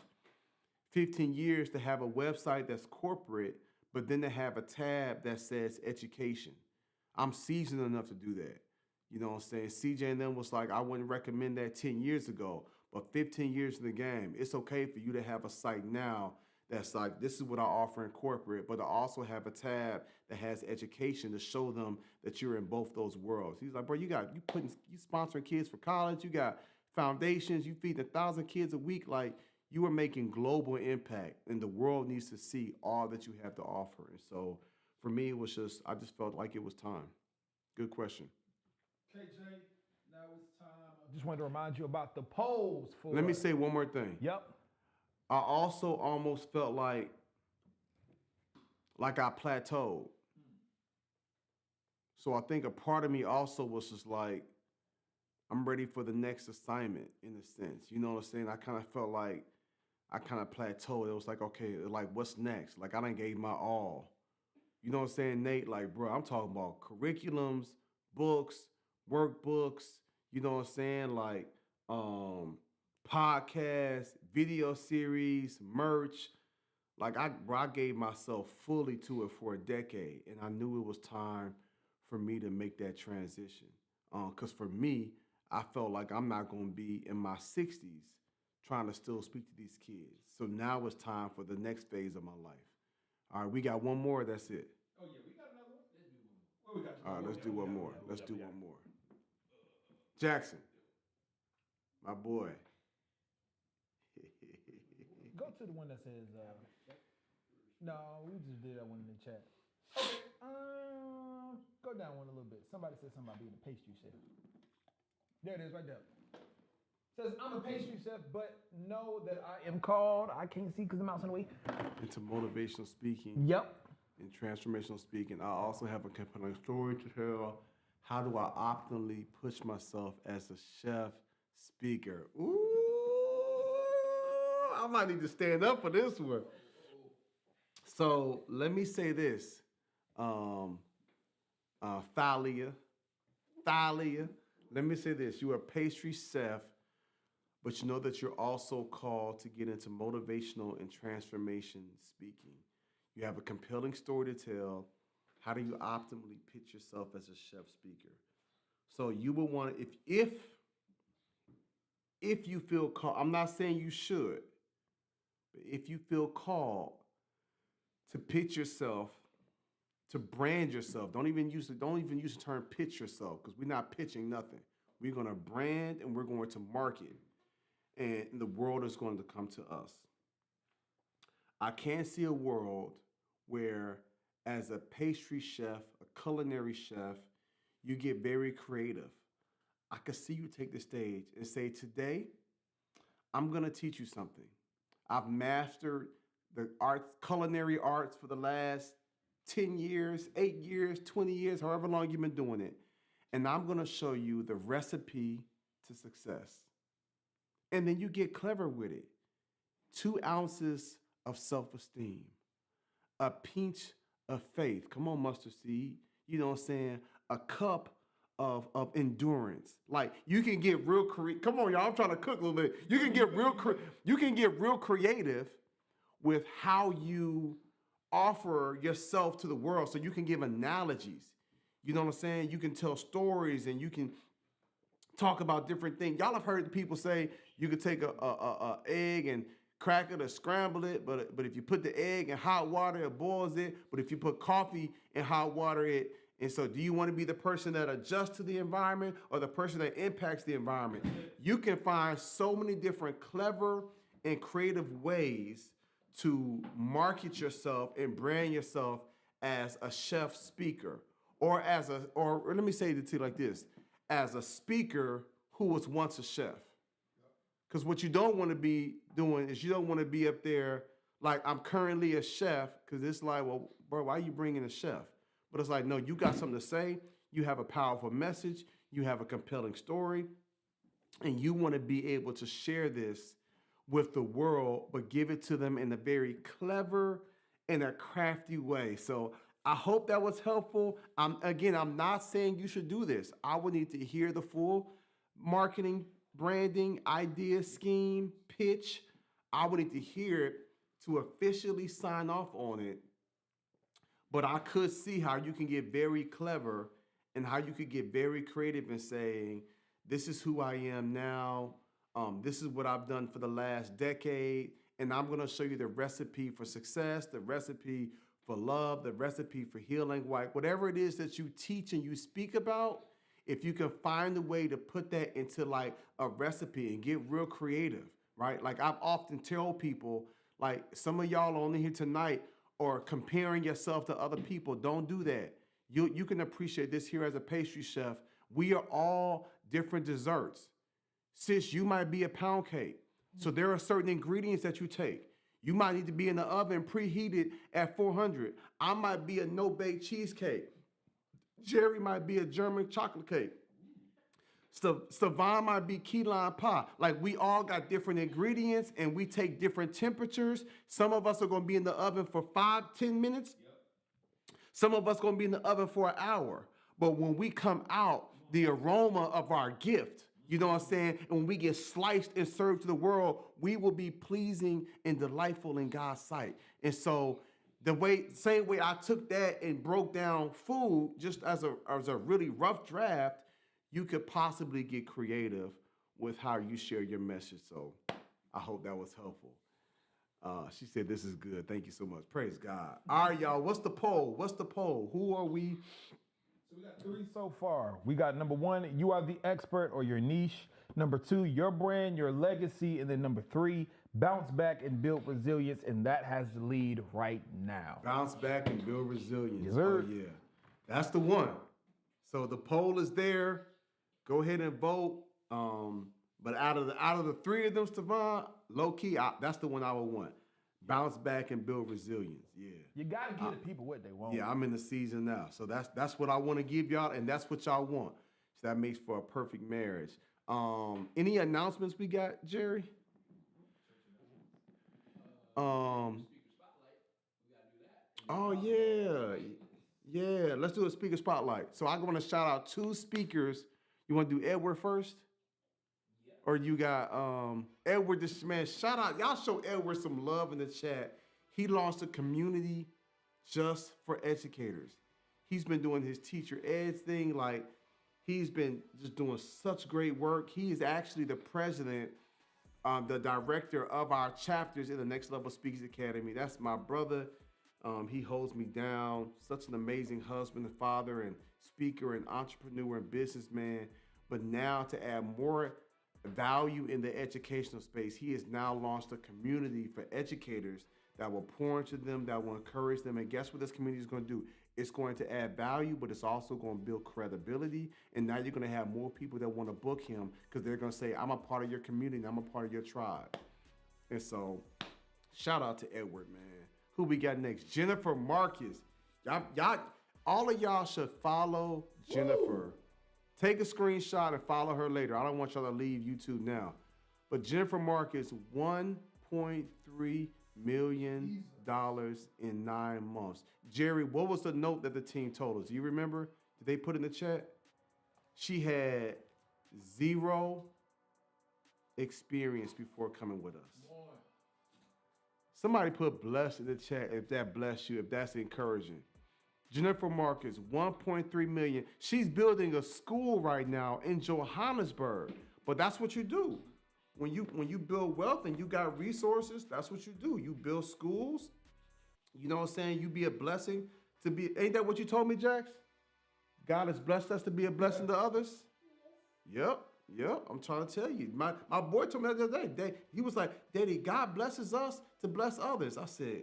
15 years to have a website that's corporate, but then to have a tab that says education. I'm seasoned enough to do that. You know what I'm saying? CJ and them was like, I wouldn't recommend that 10 years ago, but 15 years in the game, it's okay for you to have a site now that's like, this is what I offer in corporate, but I also have a tab that has education to show them that you're in both those worlds. He's like, "Bro, you sponsoring kids for college, you got foundations, you feed 1,000 kids a week, like you are making global impact, and the world needs to see all that you have to offer." And so for me, I just felt like it was time. Good question. KJ, now it's time. I just wanted to remind you about the polls for. Let me say one more thing. Yep. I also almost felt like I plateaued. So I think a part of me also was just like, I'm ready for the next assignment in a sense. You know what I'm saying? I kind of felt like I kind of plateaued. It was like, okay, like what's next? Like I done gave my all. You know what I'm saying, Nate? Like, bro, I'm talking about curriculums, books, workbooks, you know what I'm saying? Like, podcasts, video series, merch. Like I gave myself fully to it for a decade, and I knew it was time for me to make that transition. Because for me, I felt like I'm not going to be in my 60s trying to still speak to these kids. So now it's time for the next phase of my life. All right, we got one more. That's it. Oh yeah, we got another one. Let's do one more. What we got? All right, let's do one more. Let's do one more. Jackson, my boy. Go to the one that says, no, we just did that one in the chat. Okay, go down one a little bit. Somebody said something about being a pastry chef. There it is, right there. Says, "I'm a pastry chef, but know that I am called," I can't see because the mouse in the way. Into motivational speaking. Yep. And transformational speaking. I also have a compelling story to tell. How do I optimally push myself as a chef speaker? Ooh, I might need to stand up for this one. So let me say this. Thalia, let me say this. You're a pastry chef, but you know that you're also called to get into motivational and transformation speaking. You have a compelling story to tell. How do you optimally pitch yourself as a chef speaker? So you will want to, if you feel called, I'm not saying you should, but if you feel called, to pitch yourself, to brand yourself. Don't even use the term pitch yourself, because we're not pitching nothing. We're going to brand and we're going to market, and the world is going to come to us. I can't see a world where, as a pastry chef, a culinary chef, you get very creative. I could see you take the stage and say, today, I'm going to teach you something. I've mastered the arts, culinary arts, for the last 10 years, 8 years, 20 years, however long you've been doing it. And I'm going to show you the recipe to success. And then you get clever with it. 2 ounces of self-esteem, a pinch of faith. Come on, mustard seed. You know what I'm saying? A cup of endurance. Like, you can get real creative. Come on, y'all. I'm trying to cook a little bit. You can get real creative with how you offer yourself to the world. So you can give analogies. You know what I'm saying? You can tell stories, and you can talk about different things. Y'all have heard people say you could take a egg and crack it or scramble it, but if you put the egg in hot water, it boils it. But if you put coffee in hot water, it. And so, do you want to be the person that adjusts to the environment, or the person that impacts the environment? You can find so many different clever and creative ways to market yourself and brand yourself as a chef speaker, or let me say it to you like this, as a speaker who was once a chef. Because what you don't want to be doing is, you don't want to be up there like, I'm currently a chef, because it's like, well, bro, why are you bringing a chef? But it's like, no, you got something to say. You have a powerful message. You have a compelling story. And you want to be able to share this with the world, but give it to them in a very clever and a crafty way. So I hope that was helpful. I'm not saying you should do this. I would need to hear the full marketing, branding, idea, scheme, pitch. I would need to hear it to officially sign off on it. But I could see how you can get very clever, and how you could get very creative in saying, this is who I am now. This is what I've done for the last decade. And I'm going to show you the recipe for success, the recipe for love, the recipe for healing, whatever it is that you teach and you speak about. If you can find a way to put that into like a recipe and get real creative, right? Like, I've often tell people, like, some of y'all on here tonight, or comparing yourself to other people, don't do that. You can appreciate this here as a pastry chef. We are all different desserts. Sis, you might be a pound cake. So there are certain ingredients that you take. You might need to be in the oven preheated at 400. I might be a no-bake cheesecake. Jerry might be a German chocolate cake. Savon might be key lime pie. Like, we all got different ingredients, and we take different temperatures. Some of us are going to be in the oven for 5-10 minutes. Some of us are going to be in the oven for an hour. But when we come out, the aroma of our gift, you know what I'm saying? And when we get sliced and served to the world, we will be pleasing and delightful in God's sight. And so same way I took that and broke down food just as a really rough draft, you could possibly get creative with how you share your message. So I hope that was helpful. She said, this is good. Thank you so much. Praise God. All right, y'all. What's the poll? Who are we? So we got 3 so far. We got number 1, you are the expert or your niche. Number 2, your brand, your legacy. And then number 3, bounce back and build resilience. And that has the lead right now. Bounce back and build resilience. Yes, sir. Oh, yeah. That's the one. So the poll is there. Go ahead and vote. But out of the 3 of them, Stevan, low key, that's the one I would want. Bounce back and build resilience. Yeah. You gotta give the people what they want. Yeah, I'm in the season now. So that's what I want to give y'all, and that's what y'all want. So that makes for a perfect marriage. Any announcements we got, Jerry? Oh yeah. Yeah, let's do a speaker spotlight. So I'm gonna shout out 2 speakers. You want to do Edward first? Or you got Edward, this man, shout out. Y'all show Edward some love in the chat. He launched a community just for educators. He's been doing his teacher ed thing. Like, he's been just doing such great work. He is actually the president, the director of our chapters in the Next Level Speakers Academy. That's my brother. He holds me down. Such an amazing husband and father and speaker and entrepreneur and businessman. But now to add more value in the educational space, he has now launched a community for educators that will pour into them, that will encourage them. And guess what this community is going to do? It's going to add value, but it's also going to build credibility. And now you're going to have more people that want to book him because they're going to say, I'm a part of your community, I'm a part of your tribe. And so, shout out to Edward, man. Who we got next? Jennifer Marcus. Y'all, all of y'all should follow Jennifer. Take a screenshot and follow her later. I don't want y'all to leave YouTube now. But Jennifer Marcus, $1.3 million in 9 months. Jerry, what was the note that the team told us? Do you remember? Did they put in the chat? She had 0 experience before coming with us. Somebody put blessed in the chat if that bless you, if that's encouraging. Jennifer Marcus, 1.3 million. She's building a school right now in Johannesburg. But that's what you do. When you build wealth and you got resources, that's what you do. You build schools. You know what I'm saying? You be a blessing to be. Ain't that what you told me, Jax? God has blessed us to be a blessing to others. Yep. I'm trying to tell you. My boy told me the other day. He was like, Daddy, God blesses us to bless others. I said,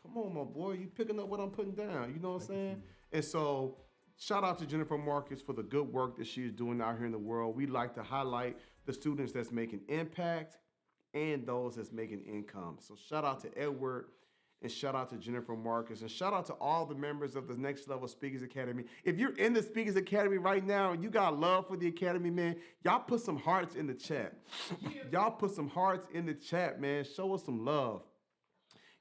come on, my boy. You picking up what I'm putting down. You know what I'm saying? And so shout out to Jennifer Marcus for the good work that she is doing out here in the world. We like to highlight the students that's making impact and those that's making income. So shout out to Edward and shout out to Jennifer Marcus and shout out to all the members of the Next Level Speakers Academy. If you're in the Speakers Academy right now and you got love for the Academy, man, y'all put some hearts in the chat. Y'all put some hearts in the chat, man. Show us some love.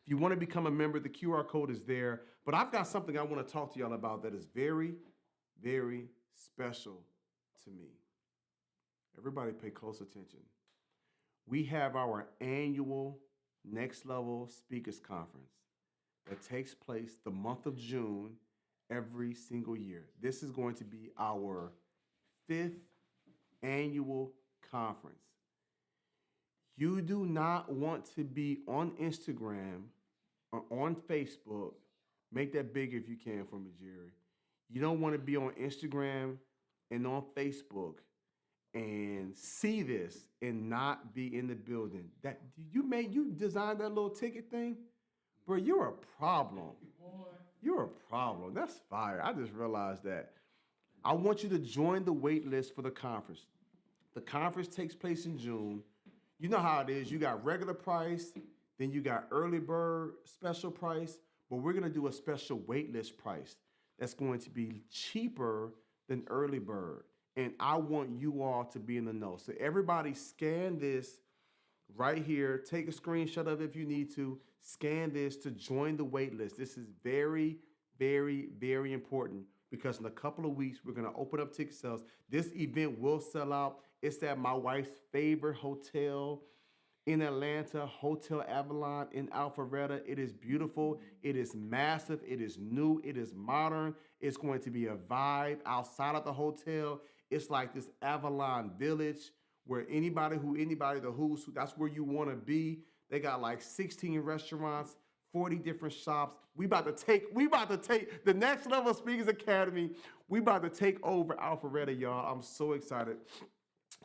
If you want to become a member, the QR code is there. But I've got something I want to talk to y'all about that is very, very special to me. Everybody pay close attention. We have our annual Next Level Speakers Conference that takes place the month of June every single year. This is going to be our 5th annual conference. You do not want to be on Instagram or on Facebook. Make that bigger if you can for me, Jerry. You don't want to be on Instagram and on Facebook and see this and not be in the building. That you designed that little ticket thing? Bro, you're a problem. You're a problem. That's fire. I just realized that. I want you to join the wait list for the conference. The conference takes place in June. You know how it is. You got regular price, then you got early bird special price, but we're going to do a special wait list price that's going to be cheaper than early bird. And I want you all to be in the know. So everybody scan this right here. Take a screenshot of it if you need to. Scan this to join the wait list. This is very, very, very important because in a couple of weeks, we're going to open up ticket sales. This event will sell out. It's at my wife's favorite hotel in Atlanta, Hotel Avalon in Alpharetta. It is beautiful. It is massive. It is new. It is modern. It's going to be a vibe outside of the hotel. It's like this Avalon Village where the who's who, that's where you want to be. They got like 16 restaurants, 40 different shops. We about to take the Next Level Speakers Academy. We about to take over Alpharetta, y'all. I'm so excited.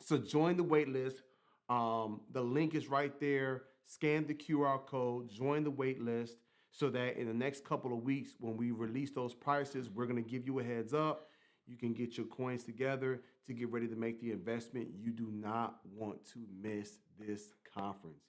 So join the wait list. The link is right there. Scan the QR code, join the wait list so that in the next couple of weeks, when we release those prices, we're going to give you a heads up. You can get your coins together to get ready to make the investment. You do not want to miss this conference.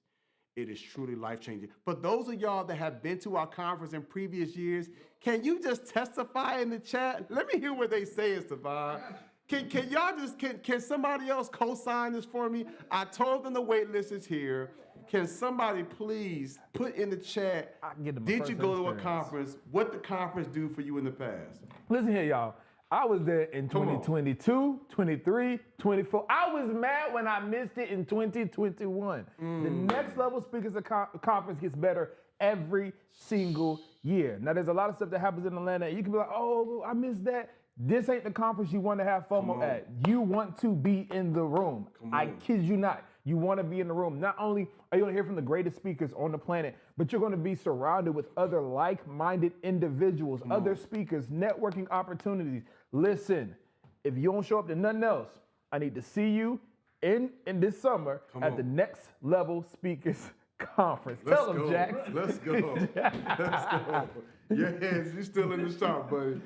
It is truly life-changing. But those of y'all that have been to our conference in previous years, can you just testify in the chat? Let me hear what they say, Savon. Can y'all just, can somebody else co-sign this for me? I told them the wait list is here. Can somebody please put in the chat, did you go to a conference? What the conference do for you in the past? Listen here, y'all. I was there in 2022, 23, 24. I was mad when I missed it in 2021. The Next Level Speakers Conference gets better every single year. Now, there's a lot of stuff that happens in Atlanta, and you can be like, oh, I missed that. This ain't the conference you want to have FOMO at. You want to be in the room. I kid you not. You want to be in the room. Not only are you going to hear from the greatest speakers on the planet, but you're going to be surrounded with other like-minded individuals, other speakers, networking opportunities. Listen, if you don't show up to nothing else, I need to see you in this summer at the Next Level Speakers Conference. Let's Tell them, go. Jack. Let's go. Let's go. Yes, you still in the shop, buddy.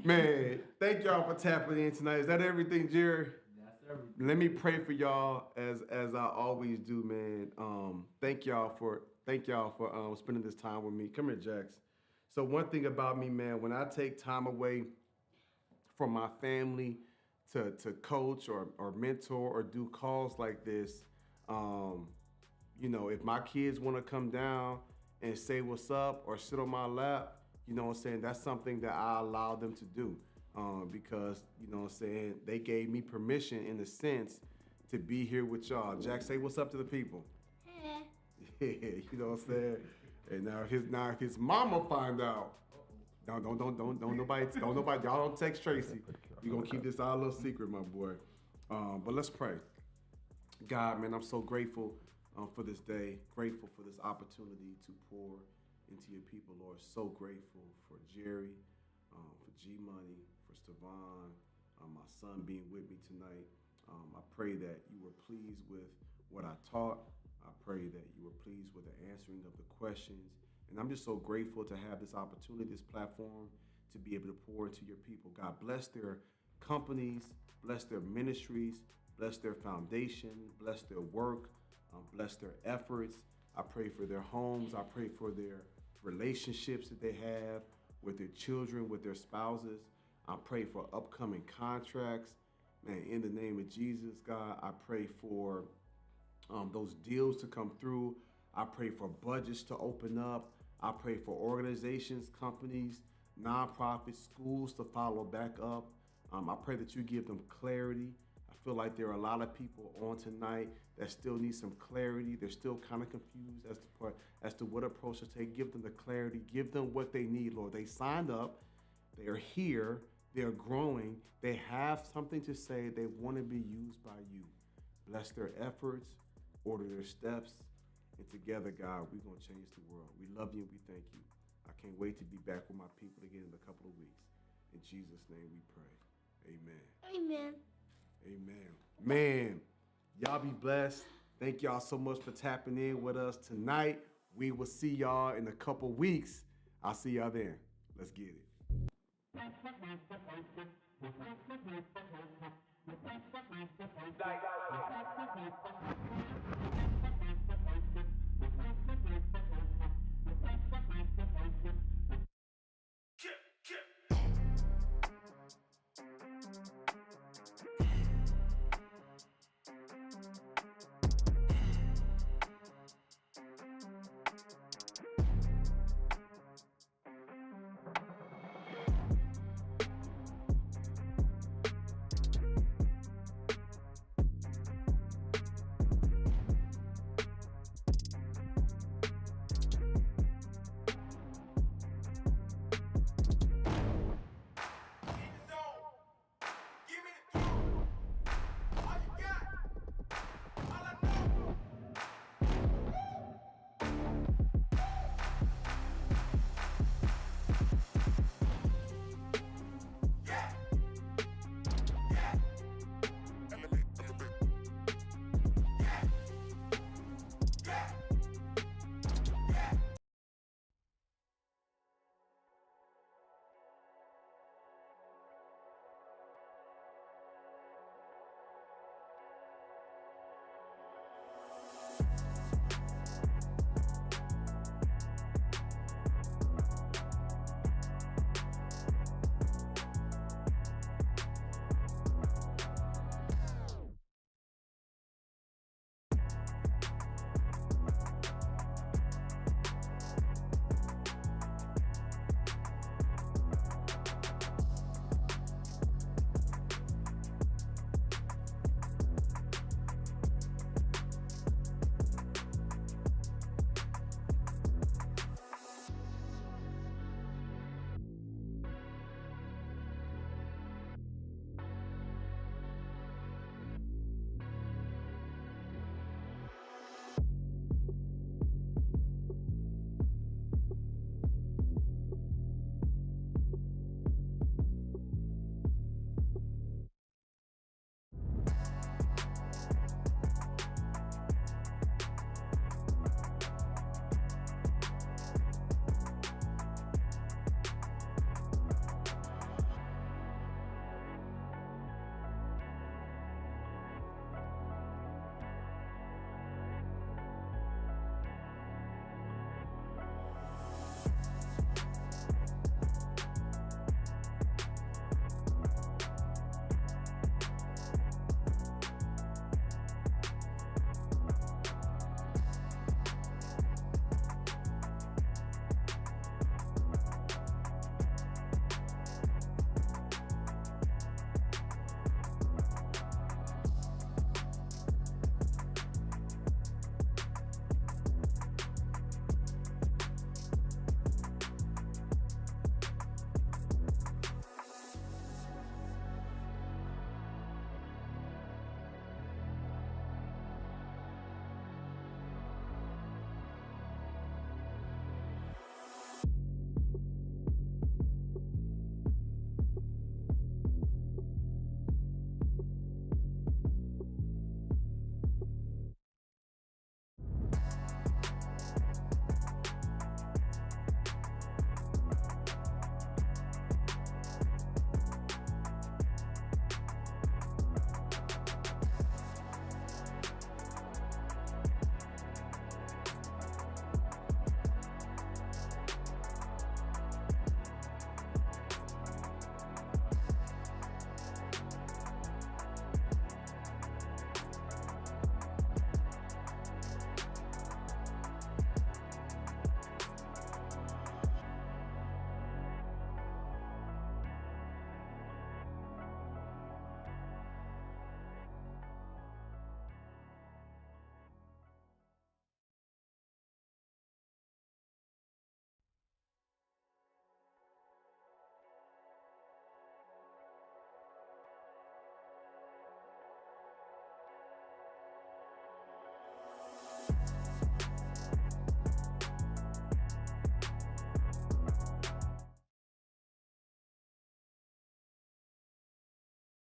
Man, thank y'all for tapping in tonight. Is that everything, Jerry? That's everything. Let me pray for y'all as I always do, man. Thank y'all for spending this time with me. Come here, Jax. So one thing about me, man, when I take time away from my family to coach or mentor or do calls like this, you know, if my kids want to come down and say what's up or sit on my lap, you know what I'm saying, that's something that I allow them to do. Because, you know what I'm saying, they gave me permission in a sense to be here with y'all. Jack, say what's up to the people. Yeah, you know what I'm saying? And now if his mama find out, don't nobody, y'all don't text Tracy. We're gonna keep this our little secret, my boy. But let's pray. God, man, I'm so grateful for this day, grateful for this opportunity to pour into your people, Lord. So grateful for Jerry, for G-Money, for Stevan, my son being with me tonight. I pray that you were pleased with what I taught. I pray that you were pleased with the answering of the questions. And I'm just so grateful to have this opportunity, this platform, to be able to pour into your people. God, bless their companies, bless their ministries, bless their foundation, bless their work, bless their efforts. I pray for their homes. I pray for their relationships that they have with their children, with their spouses. I pray for upcoming contracts. Man, in the name of Jesus, God, I pray for those deals to come through. I pray for budgets to open up. I pray for organizations, companies, nonprofits, schools to follow back up. I pray that you give them clarity. I feel like there are a lot of people on tonight that still need some clarity. They're still kind of confused as to what approach to take. Give them the clarity. Give them what they need, Lord. They signed up. They are here. They're growing. They have something to say. They want to be used by you. Bless their efforts. Order their steps. And together, God, we're going to change the world. We love you and we thank you. I can't wait to be back with my people again in a couple of weeks. In Jesus' name we pray. Amen. Amen. Amen. Man, y'all be blessed. Thank y'all so much for tapping in with us tonight. We will see y'all in a couple weeks. I'll see y'all then. Let's get it.